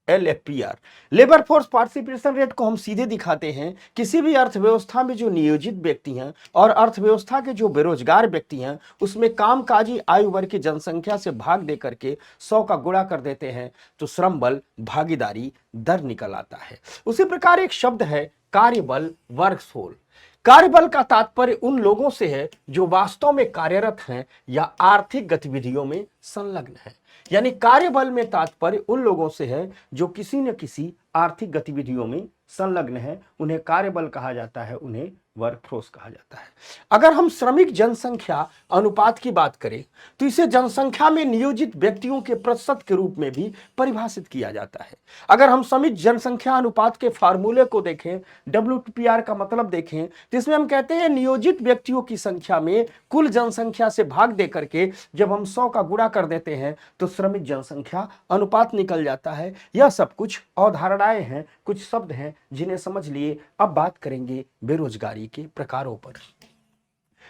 LFPR। Labour force participation rate को हम सीधे दिखाते हैं, किसी भी अर्थव्यवस्था में जो नियोजित व्यक्ति हैं और अर्थव्यवस्था के जो बेरोजगार व्यक्ति हैं, उसमें कामकाजी आयु वर्ग की जनसंख्या से भाग दे करके 100 का गुणा कर देते हैं, तो श्रम बल भागीदारी दर निकल आता है। उसी प्रकार एक शब्द है कार्यबल, वर्कफोर्स। कार्यबल का तात्पर्य उन लोगों से है जो वास्तव में कार्यरत हैं या आर्थिक गतिविधियों में संलग्न हैं। यानी कार्यबल में तात्पर्य उन लोगों से है जो किसी न किसी आर्थिक गतिविधियों में संलग्न है, उन्हें कार्यबल कहा जाता है, उन्हें वर्कफोर्स कहा जाता है। अगर हम श्रमिक जनसंख्या अनुपात की बात करें तो इसे जनसंख्या में नियोजित व्यक्तियों के प्रतिशत के रूप में भी परिभाषित किया जाता है। अगर हम श्रमिक जनसंख्या अनुपात के फार्मूले को देखें, WPR का मतलब देखें, तो इसमें हम कहते हैं नियोजित व्यक्तियों की संख्या में कुल जनसंख्या से भाग दे करके जब हम 100 का गुणा कर देते हैं तो श्रमिक जनसंख्या अनुपात निकल जाता है। यह सब कुछ अवधारणाएं हैं, कुछ शब्द हैं जिन्हें समझ लिए। अब बात करेंगे बेरोजगारी के प्रकारों पर।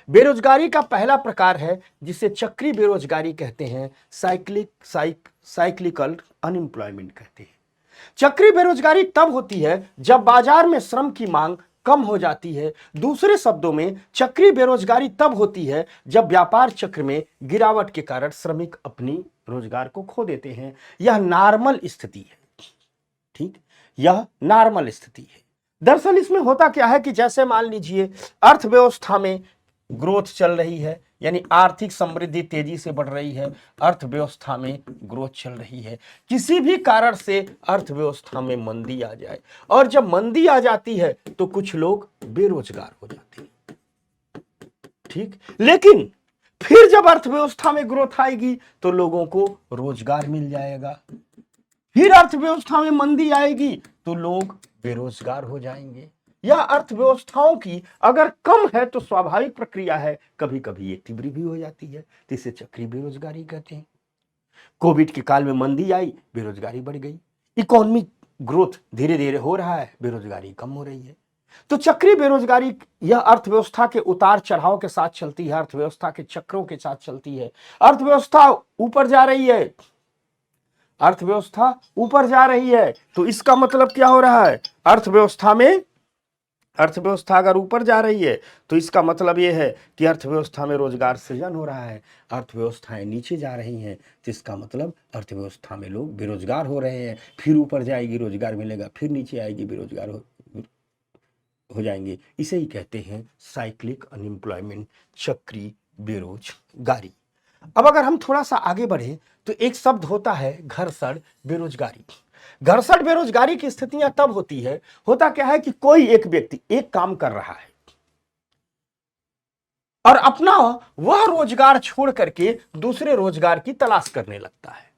बेरोजगारी का पहला प्रकार है जिसे चक्रीय बेरोजगारी कहते हैं, साइक्लिकल अनएम्प्लॉयमेंट कहते हैं। चक्रीय बेरोजगारी तब होती है जब बाजार में श्रम की मांग कम हो जाती है। दूसरे शब्दों में चक्रीय बेरोजगारी तब होती है जब व्यापार चक्र में गिरावट के कारण श्रमिक अपनी रोजगार को खो देते हैं। यह नॉर्मल स्थिति है। ठीक, यह नॉर्मल स्थिति है। दरअसल इसमें होता क्या है कि जैसे मान लीजिए अर्थव्यवस्था में ग्रोथ चल रही है, यानी आर्थिक समृद्धि तेजी से बढ़ रही है, अर्थव्यवस्था में ग्रोथ चल रही है। किसी भी कारण से अर्थव्यवस्था में मंदी आ जाए, और जब मंदी आ जाती है तो कुछ लोग बेरोजगार हो जाते हैं। ठीक, लेकिन फिर जब अर्थव्यवस्था में ग्रोथ आएगी तो लोगों को रोजगार मिल जाएगा। फिर अर्थव्यवस्था में मंदी आएगी तो लोग बेरोजगार हो जाएंगे। यह अर्थव्यवस्थाओं की अगर कम है तो स्वाभाविक प्रक्रिया है, कभी कभी ये तीव्र भी हो जाती है, तो इसे चक्रीय बेरोजगारी कहते हैं। कोविड के काल में मंदी आई, बेरोजगारी बढ़ गई। इकोनॉमिक ग्रोथ धीरे धीरे हो रहा है, बेरोजगारी कम हो रही है। तो चक्रीय बेरोजगारी यह अर्थव्यवस्था के उतार चढ़ाव के साथ चलती है, अर्थव्यवस्था के चक्रों के साथ चलती है। अर्थव्यवस्था ऊपर जा रही है, अर्थव्यवस्था ऊपर जा रही है, तो इसका मतलब क्या हो रहा है, अर्थव्यवस्था अगर ऊपर जा रही है तो इसका मतलब यह है कि अर्थव्यवस्था में रोजगार सृजन हो रहा है। अर्थव्यवस्थाएं नीचे जा रही हैं तो इसका मतलब अर्थव्यवस्था में लोग बेरोजगार हो रहे हैं। फिर ऊपर जाएगी, रोजगार मिलेगा, फिर नीचे आएगी, बेरोजगार हो जाएंगे। इसे ही कहते हैं साइक्लिक अनएम्प्लॉयमेंट, चक्रीय बेरोजगारी। अब अगर हम थोड़ा सा आगे बढ़े तो एक शब्द होता है घर्षण बेरोजगारी। घर्षण बेरोजगारी की स्थितियां तब होती है, होता क्या है कि कोई एक व्यक्ति एक काम कर रहा है और अपना वह रोजगार छोड़ करके दूसरे रोजगार की तलाश करने लगता है।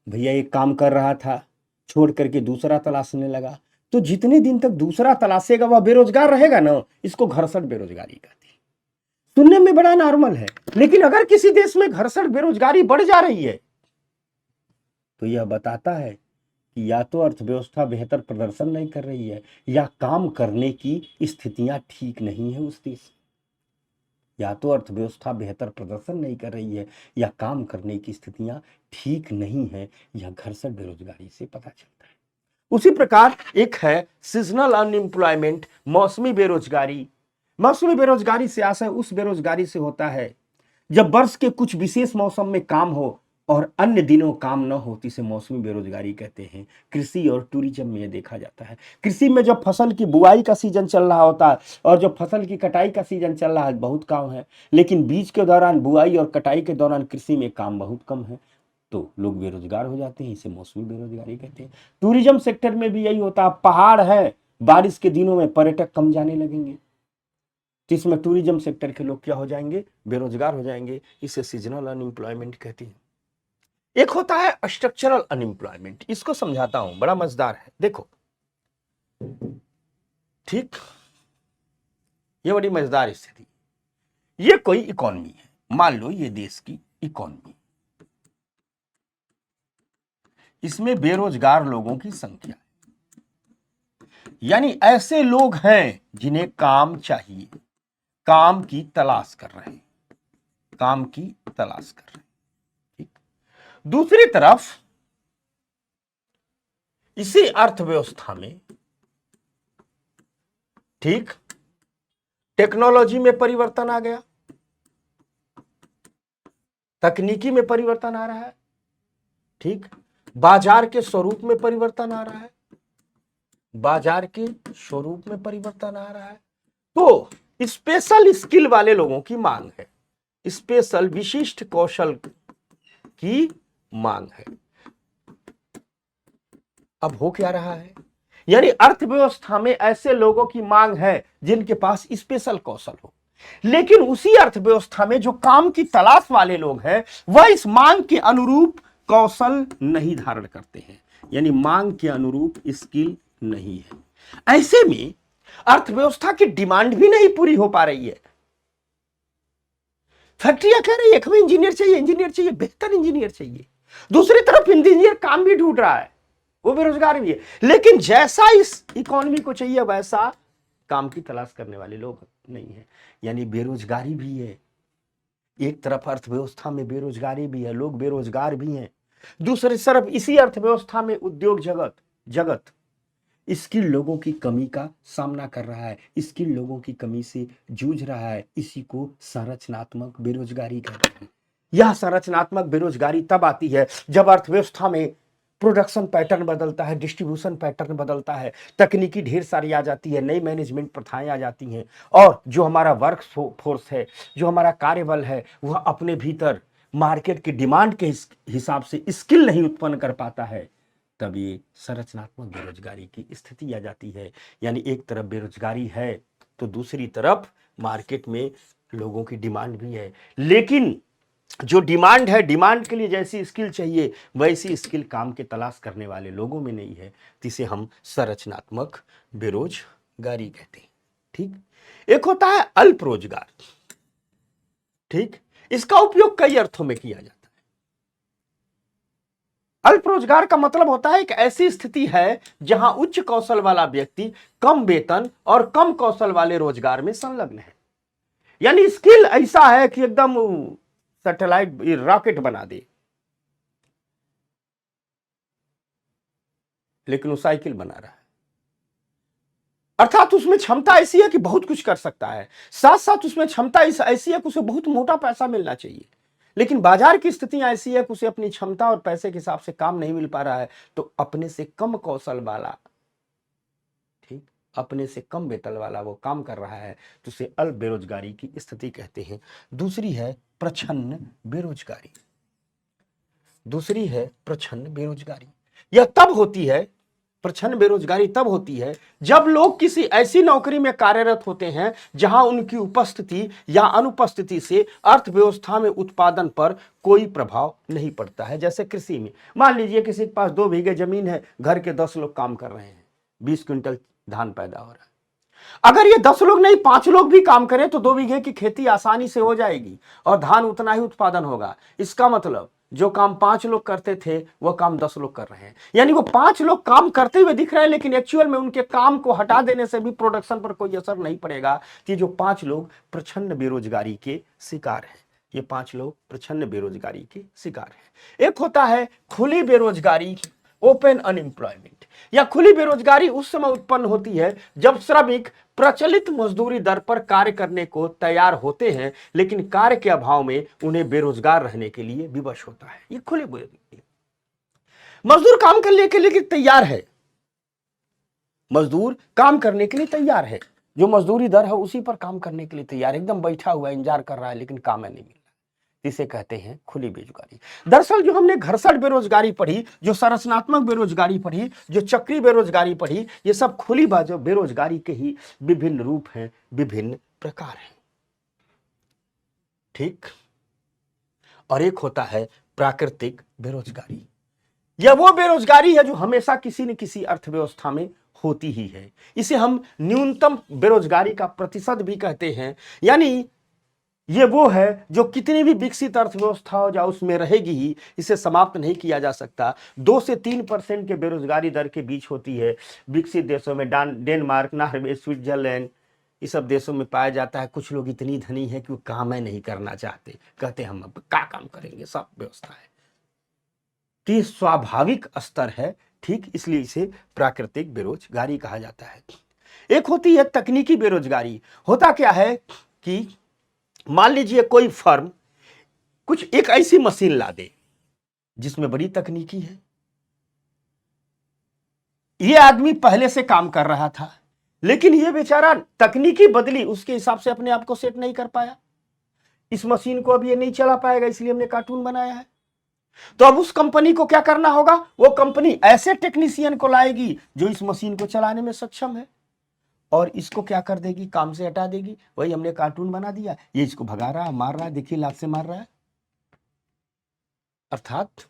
भैया एक काम कर रहा था, छोड़ करके दूसरा तलाशने लगा, तो जितने दिन तक दूसरा तलाशेगा वह बेरोजगार रहेगा ना, इसको घर्षण बेरोजगारी कहते हैं। सुनने में बड़ा नॉर्मल है, लेकिन अगर किसी देश में घर्षण बेरोजगारी बढ़ जा रही है तो यह बताता है कि या तो अर्थव्यवस्था बेहतर प्रदर्शन नहीं कर रही है या काम करने की स्थितियां ठीक नहीं है उस देश में। या तो अर्थव्यवस्था बेहतर प्रदर्शन नहीं कर रही है या काम करने की स्थितियां ठीक नहीं है, यह घर्षण बेरोजगारी से पता चलता है। उसी प्रकार एक है सीजनल अनएम्प्लॉयमेंट, मौसमी बेरोजगारी। मौसमी बेरोजगारी से आशय उस बेरोजगारी से होता है जब वर्ष के कुछ विशेष मौसम में काम हो और अन्य दिनों काम न हो, इसे मौसमी बेरोजगारी कहते हैं। कृषि और टूरिज्म में यह देखा जाता है। कृषि में जब फसल की बुआई का सीजन चल रहा होता है और जब फसल की कटाई का सीजन चल रहा है, बहुत काम है, लेकिन बीच के दौरान, बुआई और कटाई के दौरान कृषि में काम बहुत कम है, तो लोग बेरोजगार हो जाते हैं, इसे मौसमी बेरोजगारी कहते हैं। टूरिज्म सेक्टर में भी यही होता है। पहाड़ है, बारिश के दिनों में पर्यटक कम जाने लगेंगे, तो इसमें टूरिज्म सेक्टर के लोग क्या हो जाएंगे? बेरोजगार हो जाएंगे, इसे सीजनल अनएम्प्लॉयमेंट कहते हैं। एक होता है स्ट्रक्चरल अनएम्प्लॉयमेंट, इसको समझाता हूं, बड़ा मजेदार है, देखो। ठीक, ये बड़ी मजेदार स्थिति। ये कोई इकोनॉमी है, मान लो ये देश की इकोनॉमी, इसमें बेरोजगार लोगों की संख्या, यानी ऐसे लोग हैं जिन्हें काम चाहिए, काम की तलाश कर रहे हैं, काम की तलाश कर रहे हैं। ठीक, दूसरी तरफ इसी अर्थव्यवस्था में, ठीक, टेक्नोलॉजी में परिवर्तन आ गया, तकनीकी में परिवर्तन आ रहा है, ठीक, बाजार के स्वरूप में परिवर्तन आ रहा है, बाजार के स्वरूप में परिवर्तन आ रहा है, तो स्पेशल स्किल वाले लोगों की मांग है, स्पेशल विशिष्ट कौशल की मांग है। अब हो क्या रहा है? यानी अर्थव्यवस्था में ऐसे लोगों की मांग है जिनके पास स्पेशल कौशल हो, लेकिन उसी अर्थव्यवस्था में जो काम की तलाश वाले लोग हैं वह इस मांग के अनुरूप कौशल नहीं धारण करते हैं, यानी मांग के अनुरूप स्किल नहीं है। ऐसे में अर्थव्यवस्था की डिमांड भी नहीं पूरी हो पा रही है। फैक्ट्रियां कह रही है हमें इंजीनियर चाहिए, इंजीनियर चाहिए, बेहतर इंजीनियर चाहिए। दूसरी तरफ इंजीनियर काम भी ढूंढ रहा है, वो बेरोजगार भी है, लेकिन जैसा इस इकोनॉमी को चाहिए वैसा काम की तलाश करने वाले लोग नहीं है, यानी बेरोजगारी भी है। एक तरफ अर्थव्यवस्था में बेरोजगारी भी है, लोग बेरोजगार भी हैं, दूसरी तरफ इसी अर्थव्यवस्था में उद्योग जगत स्किल लोगों की कमी का सामना कर रहा है, स्किल लोगों की कमी से जूझ रहा है। इसी को संरचनात्मक बेरोजगारी कहते हैं। यह संरचनात्मक बेरोजगारी तब आती है जब अर्थव्यवस्था में प्रोडक्शन पैटर्न बदलता है, डिस्ट्रीब्यूशन पैटर्न बदलता है, तकनीकी ढेर सारी आ जाती है, नई मैनेजमेंट प्रथाएं आ जाती हैं, और जो हमारा वर्क फोर्स है, जो हमारा कार्यबल है, वह अपने भीतर मार्केट की डिमांड के हिसाब से स्किल नहीं उत्पन्न कर पाता है, तब ये संरचनात्मक बेरोजगारी की स्थिति आ जाती है। यानी एक तरफ बेरोजगारी है तो दूसरी तरफ मार्केट में लोगों की डिमांड भी है, लेकिन जो डिमांड है, डिमांड के लिए जैसी स्किल चाहिए वैसी स्किल काम के तलाश करने वाले लोगों में नहीं है, जिसे हम संरचनात्मक बेरोजगारी कहते हैं। ठीक, एक होता है अल्प रोजगार। ठीक, इसका उपयोग कई अर्थों में किया जाता है। अल्प रोजगार का मतलब होता है एक ऐसी स्थिति है जहां उच्च कौशल वाला व्यक्ति कम वेतन और कम कौशल वाले रोजगार में संलग्न है। यानी स्किल ऐसा है कि एकदम सैटेलाइट रॉकेट बना दे, लेकिन वो साइकिल बना रहा है। अर्थात उसमें क्षमता ऐसी है कि बहुत कुछ कर सकता है, साथ साथ उसमें क्षमता ऐसी है कि उसे बहुत मोटा पैसा मिलना चाहिए, लेकिन बाजार की स्थितियां ऐसी है कि उसे अपनी क्षमता और पैसे के हिसाब से काम नहीं मिल पा रहा है, तो अपने से कम कौशल वाला, ठीक, अपने से कम वेतन वाला वो काम कर रहा है, तो उसे अल्प बेरोजगारी की स्थिति कहते हैं। दूसरी है प्रच्छन्न बेरोजगारी। दूसरी है प्रच्छन्न बेरोजगारी। यह तब होती है, प्रच्छन्न बेरोजगारी तब होती है जब लोग किसी ऐसी नौकरी में कार्यरत होते हैं जहां उनकी उपस्थिति या अनुपस्थिति से अर्थव्यवस्था में उत्पादन पर कोई प्रभाव नहीं पड़ता है। जैसे कृषि में, मान लीजिए किसी के पास 2 बीघे जमीन है, घर के 10 लोग काम कर रहे हैं, 20 क्विंटल धान पैदा हो रहा है। अगर ये 10 लोग नहीं 5 लोग भी काम करें तो 2 बीघे की खेती आसानी से हो जाएगी और धान उतना ही उत्पादन होगा। इसका मतलब जो काम 5 लोग करते थे वह काम 10 लोग कर रहे हैं। यानी वो 5 लोग काम करते हुए दिख रहे हैं, लेकिन एक्चुअल में उनके काम को हटा देने से भी प्रोडक्शन पर कोई असर नहीं पड़ेगा। कि जो 5 लोग प्रचंड बेरोजगारी के शिकार हैं, ये 5 लोग प्रचंड बेरोजगारी के शिकार हैं। एक होता है खुली बेरोजगारी, ओपन अनएम्प्लॉयमेंट। या खुली बेरोजगारी उस समय उत्पन्न होती है जब श्रमिक प्रचलित मजदूरी दर पर कार्य करने को तैयार होते हैं, लेकिन कार्य के अभाव में उन्हें बेरोजगार रहने के लिए विवश होता है। ये खुली बेरोजगारी। मजदूर काम करने के लिए तैयार है, मजदूर काम करने के लिए तैयार है, जो मजदूरी दर है उसी पर काम करने के लिए तैयार, एकदम बैठा हुआ इंतजार कर रहा है, लेकिन काम नहीं मिल रहा। इसे कहते हैं खुली बेरोजगारी। दरअसल जो हमने घर्षण बेरोजगारी पढ़ी, जो संरचनात्मक बेरोजगारी पढ़ी, जो चक्री बेरोजगारी पढ़ी, ये सब खुली बेरोजगारी के ही विभिन्न रूप हैं, विभिन्न प्रकार हैं। ठीक। और एक होता है प्राकृतिक बेरोजगारी। यह वो बेरोजगारी है जो हमेशा किसी न किसी अर्थव्यवस्था में होती ही है। इसे हम न्यूनतम बेरोजगारी का प्रतिशत भी कहते हैं। यानी ये वो है जो कितनी भी विकसित अर्थव्यवस्था हो जाए उसमें रहेगी ही, इसे समाप्त नहीं किया जा सकता। 2 से 3% के बेरोजगारी दर के बीच होती है। विकसित देशों में डेनमार्क, नॉर्वे, स्विट्जरलैंड, इस सब देशों में पाया जाता है। कुछ लोग इतनी धनी है कि वो काम ही नहीं करना चाहते, कहते हम अब क्या काम करेंगे, सब व्यवस्था है। तो ये स्वाभाविक स्तर है। ठीक, इसलिए इसे प्राकृतिक बेरोजगारी कहा जाता है। एक होती है तकनीकी बेरोजगारी। होता क्या है कि मान लीजिए कोई फर्म कुछ एक ऐसी मशीन ला दे जिसमें बड़ी तकनीकी है। ये आदमी पहले से काम कर रहा था, लेकिन ये बेचारा तकनीकी बदली, उसके हिसाब से अपने आप को सेट नहीं कर पाया। इस मशीन को अब ये नहीं चला पाएगा, इसलिए हमने कार्टून बनाया है। तो अब उस कंपनी को क्या करना होगा? वो कंपनी ऐसे टेक्नीशियन को लाएगी जो इस मशीन को चलाने में सक्षम है, और इसको क्या कर देगी? काम से हटा देगी। वही हमने कार्टून बना दिया, ये इसको भगा रहा है, मार रहा है, देखिए लात से मार रहा है। अर्थात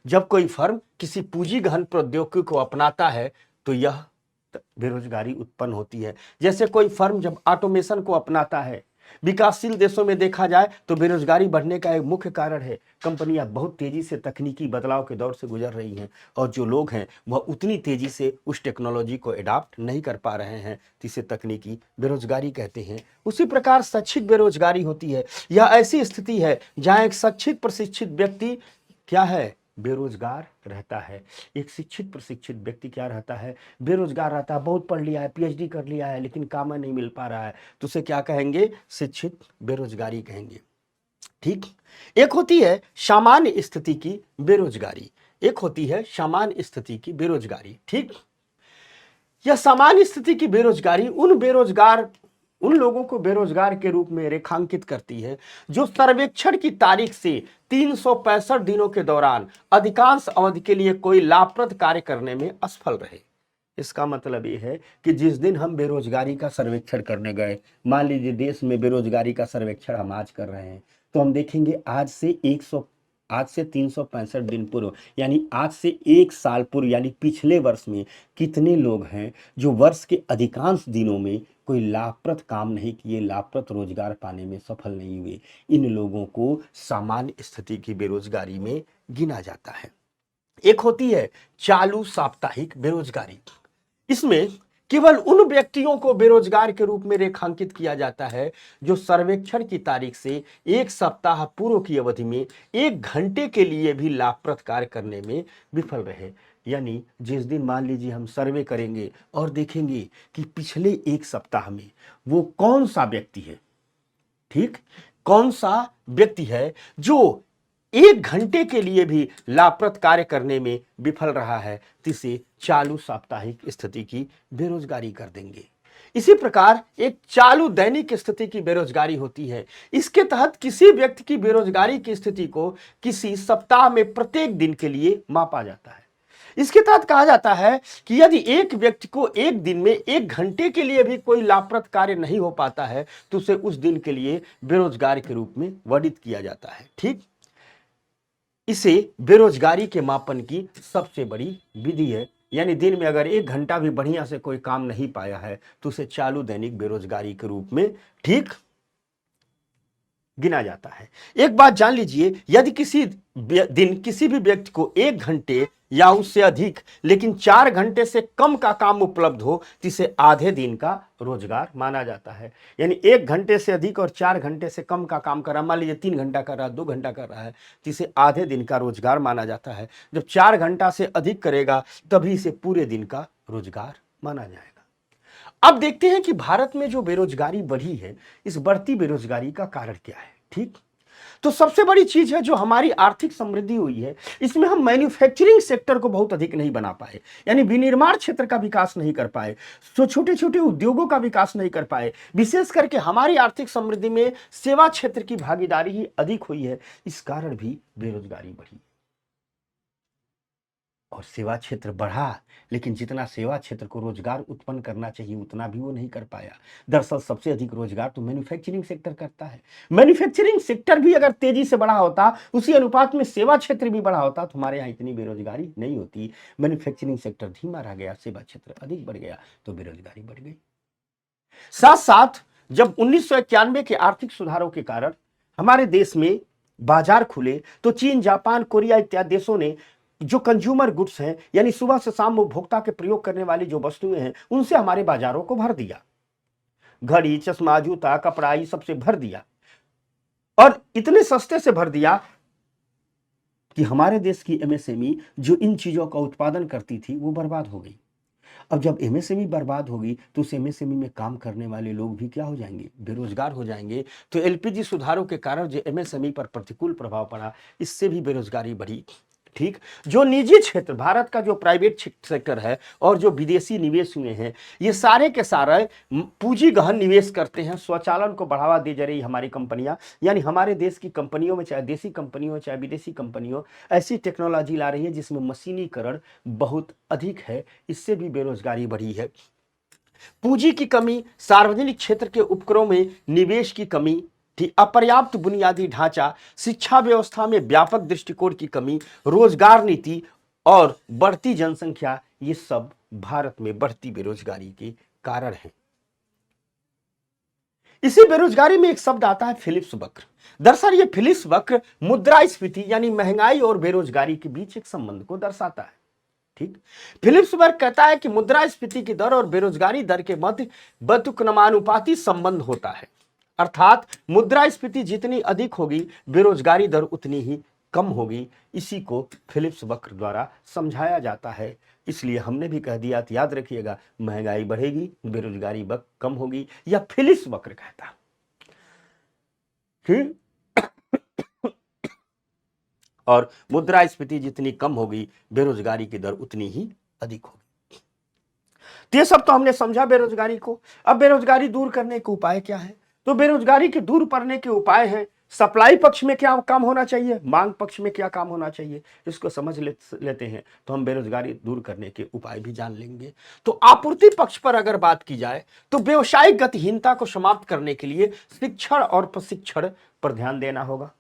जब कोई फर्म किसी पूंजी गहन प्रौद्योगिकी को अपनाता है तो यह बेरोजगारी उत्पन्न होती है। जैसे कोई फर्म जब ऑटोमेशन को अपनाता है, विकासशील देशों में देखा जाए तो बेरोजगारी बढ़ने का एक मुख्य कारण है कंपनियां बहुत तेजी से तकनीकी बदलाव के दौर से गुजर रही हैं, और जो लोग हैं वह उतनी तेजी से उस टेक्नोलॉजी को एडॉप्ट नहीं कर पा रहे हैं, जिसे तकनीकी बेरोजगारी कहते हैं। उसी प्रकार शैक्षिक बेरोजगारी होती है। यह ऐसी स्थिति है जहां एक शिक्षित प्रशिक्षित व्यक्ति क्या है? बेरोजगार रहता है। एक शिक्षित प्रशिक्षित व्यक्ति क्या रहता है? बेरोजगार रहता है। बहुत पढ़ लिया है, पीएचडी कर लिया है, लेकिन काम नहीं मिल पा रहा है, तो उसे क्या कहेंगे? शिक्षित बेरोजगारी कहेंगे। ठीक। एक होती है सामान्य स्थिति की बेरोजगारी, एक होती है सामान्य स्थिति की बेरोजगारी। ठीक। यह सामान्य स्थिति की बेरोजगारी उन लोगों को बेरोजगार के रूप में रेखांकित करती है जो सर्वेक्षण की तारीख से 365 दिनों के दौरान अधिकांश अवधि के लिए कोई लाभप्रद कार्य करने में असफल रहे। इसका मतलब यह है कि जिस दिन हम बेरोजगारी का सर्वेक्षण करने गए, मान लीजिए देश में बेरोजगारी का सर्वेक्षण हम आज कर रहे हैं, तो हम देखेंगे आज से 365 दिन पूर्व, यानी आज से 1 साल पूर्व, यानी पिछले वर्ष में कितने लोग हैं जो वर्ष के अधिकांश दिनों में कोई लाभप्रद काम नहीं किए, लाभप्रद रोजगार पाने में सफल नहीं हुए। इन लोगों को सामान्य स्थिति की बेरोजगारी में गिना जाता है। एक होती है चालू साप्ताहिक बेरोजगारी। इसमें केवल उन व्यक्तियों को बेरोजगार के रूप में रेखांकित किया जाता है जो सर्वेक्षण की तारीख से 1 सप्ताह पूर्व की अवधि में 1 घंटे के लिए भी लाभप्रद कार्य करने में विफल रहे। यानी जिस दिन मान लीजिए हम सर्वे करेंगे और देखेंगे कि पिछले 1 सप्ताह में वो कौन सा व्यक्ति है, ठीक, कौन सा व्यक्ति है जो 1 घंटे के लिए भी लाभप्रद कार्य करने में विफल रहा है, जिसे चालू साप्ताहिक स्थिति की बेरोजगारी कर देंगे। इसी प्रकार एक चालू दैनिक स्थिति की बेरोजगारी होती है। इसके तहत किसी व्यक्ति की बेरोजगारी की स्थिति को किसी सप्ताह में प्रत्येक दिन के लिए मापा जाता है। इसके तहत कहा जाता है कि यदि एक व्यक्ति को एक दिन में 1 घंटे के लिए भी कोई लाभप्रद कार्य नहीं हो पाता है तो उसे उस दिन के लिए बेरोजगार के रूप में वर्णित किया जाता है। ठीक। इसे बेरोजगारी के मापन की सबसे बड़ी विधि है। यानी दिन में अगर 1 घंटा भी बढ़िया से कोई काम नहीं पाया है तो उसे चालू दैनिक बेरोजगारी के रूप में, ठीक, गिना जाता है। एक बात जान लीजिए, यदि किसी दिन किसी भी व्यक्ति को 1 घंटे या उससे अधिक लेकिन 4 घंटे से कम का काम उपलब्ध हो तो इसे आधे दिन का रोजगार माना जाता है। यानी 1 घंटे से अधिक और 4 घंटे से कम का काम कर रहा है, मान लीजिए 3 घंटा कर रहा है, 2 घंटा कर रहा है, तो इसे आधे दिन का रोजगार माना जाता है। जब 4 घंटा से अधिक करेगा तभी इसे पूरे दिन का रोजगार माना जाएगा। अब देखते हैं कि भारत में जो बेरोजगारी बढ़ी है, इस बढ़ती बेरोजगारी का कारण क्या है। ठीक, तो सबसे बड़ी चीज है जो हमारी आर्थिक समृद्धि हुई है, इसमें हम मैन्युफैक्चरिंग सेक्टर को बहुत अधिक नहीं बना पाए, यानी विनिर्माण क्षेत्र का विकास नहीं कर पाए, तो छोटे छोटे उद्योगों का विकास नहीं कर पाए। विशेष करके हमारी आर्थिक समृद्धि में सेवा क्षेत्र की भागीदारी ही अधिक हुई है, इस कारण भी बेरोजगारी बढ़ी। और सेवा क्षेत्र बढ़ा, लेकिन जितना सेवा क्षेत्र को रोजगार उत्पन्न करना चाहिए उतना भी वो नहीं कर पाया। दरअसल सबसे अधिक रोजगार तो मैन्युफैक्चरिंग सेक्टर करता है। मैन्युफैक्चरिंग सेक्टर भी अगर तेजी से बढ़ा होता, उसी अनुपात में सेवा क्षेत्र भी बढ़ा होता, तो हमारे यहाँ इतनी बेरोजगारी नहीं होती। मैन्युफैक्चरिंग सेक्टर धीमा रह गया, सेवा क्षेत्र अधिक बढ़ गया, तो बेरोजगारी बढ़ गई। साथ साथ जब 1991 के आर्थिक सुधारों के कारण हमारे देश में बाजार खुले, तो चीन, जापान, कोरिया इत्यादि देशों ने जो कंज्यूमर गुड्स हैं, यानी सुबह से शाम उपभोक्ता के प्रयोग करने वाली जो वस्तुएं हैं, उनसे हमारे बाजारों को भर दिया। घड़ी, चश्मा, जूता, कपड़ा, ये सबसे भर दिया, और इतने सस्ते से भर दिया कि हमारे देश की एमएसएमई जो इन चीजों का उत्पादन करती थी वो बर्बाद हो गई। अब जब एमएसएमई बर्बाद होगी तो उस एमएसएमई में काम करने वाले लोग भी क्या हो जाएंगे, बेरोजगार हो जाएंगे। तो एलपीजी सुधारों के कारण जो एमएसएमई पर प्रतिकूल प्रभाव पड़ा, इससे भी बेरोजगारी बढ़ी। ठीक, जो निजी क्षेत्र, भारत का जो प्राइवेट सेक्टर है और जो विदेशी निवेश हुए हैं, ये सारे के सारे पूंजी गहन निवेश करते हैं। स्वचालन को बढ़ावा दे जा रही हमारी कंपनियां, यानी हमारे देश की कंपनियों में, चाहे देसी कंपनियों चाहे विदेशी कंपनियों, ऐसी टेक्नोलॉजी ला रही है जिसमें मशीनीकरण बहुत अधिक है। इससे भी बेरोजगारी बढ़ी है। पूंजी की कमी, सार्वजनिक क्षेत्र के उपक्रमों में निवेश की कमी, अपर्याप्त बुनियादी ढांचा, शिक्षा व्यवस्था में व्यापक दृष्टिकोण की कमी, रोजगार नीति और बढ़ती जनसंख्या, ये सब भारत में बढ़ती बेरोजगारी के कारण हैं। इसी बेरोजगारी में एक शब्द आता है फिलिप्स वक्र। दरअसल ये फिलिप्स वक्र मुद्रास्फीति यानी महंगाई और बेरोजगारी के बीच एक संबंध को दर्शाता है। ठीक, फिलिप्स वक्र कहता है कि मुद्रास्फीति की दर और बेरोजगारी दर के मध्य व्युत्क्रमानुपाती संबंध होता है। अर्थात मुद्रास्फीति जितनी अधिक होगी, बेरोजगारी दर उतनी ही कम होगी। इसी को फिलिप्स वक्र द्वारा समझाया जाता है। इसलिए हमने भी कह दिया, तो याद रखिएगा, महंगाई बढ़ेगी, बेरोजगारी कम होगी, या फिलिप्स वक्र कहता है। और मुद्रास्फीति जितनी कम होगी, बेरोजगारी की दर उतनी ही अधिक होगी। तो ये सब तो हमने समझा बेरोजगारी को। अब बेरोजगारी दूर करने के उपाय क्या है? तो बेरोजगारी के दूर करने के उपाय है, सप्लाई पक्ष में क्या काम होना चाहिए, मांग पक्ष में क्या काम होना चाहिए, इसको समझ लेते हैं तो हम बेरोजगारी दूर करने के उपाय भी जान लेंगे। तो आपूर्ति पक्ष पर अगर बात की जाए तो व्यवसायिक गतिहीनता को समाप्त करने के लिए शिक्षण और प्रशिक्षण पर ध्यान देना होगा।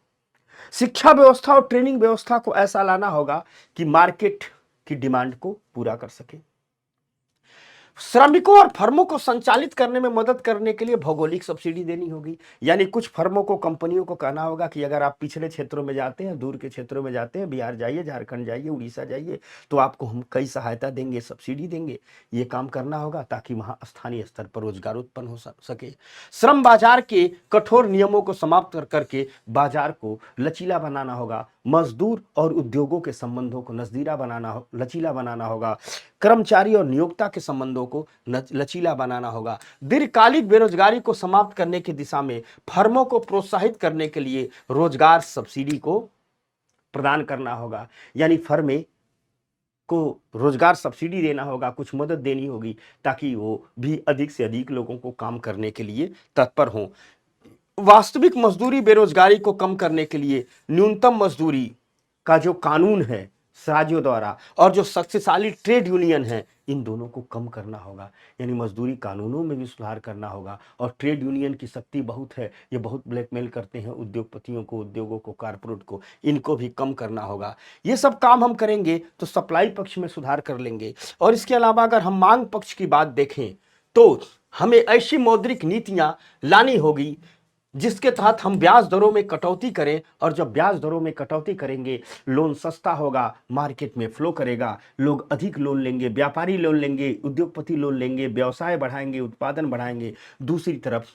शिक्षा व्यवस्था और ट्रेनिंग व्यवस्था को ऐसा लाना होगा कि मार्केट की डिमांड को पूरा कर सके। श्रमिकों और फर्मों को संचालित करने में मदद करने के लिए भौगोलिक सब्सिडी देनी होगी। यानी कुछ फर्मों को, कंपनियों को कहना होगा कि अगर आप पिछड़े क्षेत्रों में जाते हैं, दूर के क्षेत्रों में जाते हैं, बिहार जाइए, झारखंड जाइए, उड़ीसा जाइए, तो आपको हम कई सहायता देंगे, सब्सिडी देंगे। ये काम करना होगा ताकि वहां स्थानीय स्तर पर रोजगार उत्पन्न हो सके। श्रम बाजार के कठोर नियमों को समाप्त करके बाजार को लचीला बनाना होगा। मजदूर और उद्योगों के संबंधों को लचीला बनाना होगा। कर्मचारी और नियोक्ता के संबंधों को लचीला बनाना होगा। दीर्घकालिक बेरोजगारी को समाप्त करने की दिशा में फर्मों को प्रोत्साहित करने के लिए रोजगार सब्सिडी को प्रदान करना होगा। यानी फर्में को रोजगार सब्सिडी देना होगा, कुछ मदद देनी होगी ताकि वो भी अधिक से अधिक लोगों को काम करने के लिए तत्पर हों। वास्तविक मजदूरी बेरोजगारी को कम करने के लिए न्यूनतम मजदूरी का जो कानून है राज्यों द्वारा और जो शक्तिशाली ट्रेड यूनियन है, इन दोनों को कम करना होगा। यानी मजदूरी कानूनों में भी सुधार करना होगा। और ट्रेड यूनियन की शक्ति बहुत है, ये बहुत ब्लैकमेल करते हैं उद्योगपतियों को, उद्योगों को, कारपोरेट को, इनको भी कम करना होगा। ये सब काम हम करेंगे तो सप्लाई पक्ष में सुधार कर लेंगे। और इसके अलावा अगर हम मांग पक्ष की बात देखें तो हमें ऐसी मौद्रिक नीतियां लानी होगी जिसके तहत हम ब्याज दरों में कटौती करें, और जब ब्याज दरों में कटौती करेंगे लोन सस्ता होगा, मार्केट में फ्लो करेगा, लोग अधिक लोन लेंगे, व्यापारी लोन लेंगे, उद्योगपति लोन लेंगे, व्यवसाय बढ़ाएंगे, उत्पादन बढ़ाएंगे। दूसरी तरफ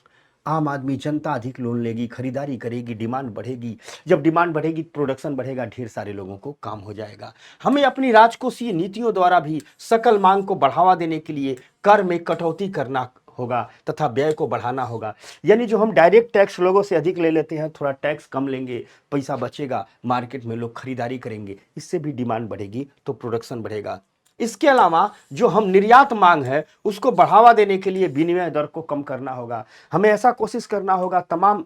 आम आदमी जनता अधिक लोन लेगी, खरीदारी करेगी, डिमांड बढ़ेगी। जब डिमांड बढ़ेगी प्रोडक्शन बढ़ेगा, ढेर सारे लोगों को काम हो जाएगा। हमें अपनी राजकोषीय नीतियों द्वारा भी सकल मांग को बढ़ावा देने के लिए कर में कटौती करना होगा तथा व्यय को बढ़ाना होगा। यानी जो हम डायरेक्ट टैक्स लोगों से अधिक ले लेते हैं, थोड़ा टैक्स कम लेंगे, पैसा बचेगा, मार्केट में लोग खरीदारी करेंगे, इससे भी डिमांड बढ़ेगी तो प्रोडक्शन बढ़ेगा। इसके अलावा जो हम निर्यात मांग है उसको बढ़ावा देने के लिए विनिमय दर को कम करना होगा। हमें ऐसा कोशिश करना होगा तमाम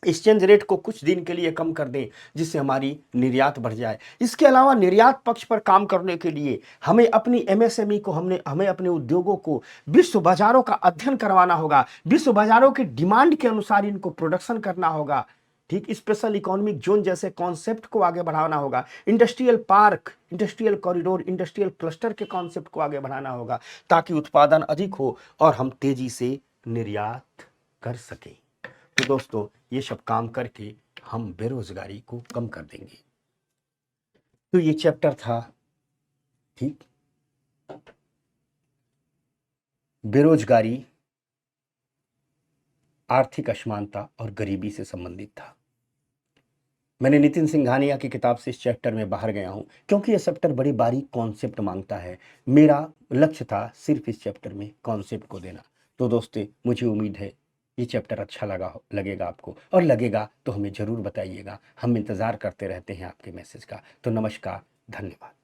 एक्सचेंज रेट को कुछ दिन के लिए कम कर दें, जिससे हमारी निर्यात बढ़ जाए। इसके अलावा निर्यात पक्ष पर काम करने के लिए हमें अपनी एमएसएमई को हमें अपने उद्योगों को विश्व बाजारों का अध्ययन करवाना होगा, विश्व बाजारों की डिमांड के अनुसार इनको प्रोडक्शन करना होगा। ठीक, स्पेशल इकोनॉमिक जोन जैसे कॉन्सेप्ट को आगे बढ़ाना होगा, industrial park, industrial corridor, industrial cluster के कॉन्सेप्ट को आगे बढ़ाना होगा, ताकि उत्पादन अधिक हो और हम तेजी से निर्यात कर सकें। तो दोस्तों, ये सब काम करके हम बेरोजगारी को कम कर देंगे। तो ये चैप्टर था, ठीक, बेरोजगारी, आर्थिक असमानता और गरीबी से संबंधित था। मैंने नितिन सिंघानिया की किताब से इस चैप्टर में बाहर गया हूं, क्योंकि यह चैप्टर बड़ी बारीक कॉन्सेप्ट मांगता है। मेरा लक्ष्य था सिर्फ इस चैप्टर में कॉन्सेप्ट को देना। तो दोस्तों, मुझे उम्मीद है ये चैप्टर अच्छा लगेगा आपको, और लगेगा तो हमें ज़रूर बताइएगा। हम इंतज़ार करते रहते हैं आपके मैसेज का। तो नमस्कार, धन्यवाद।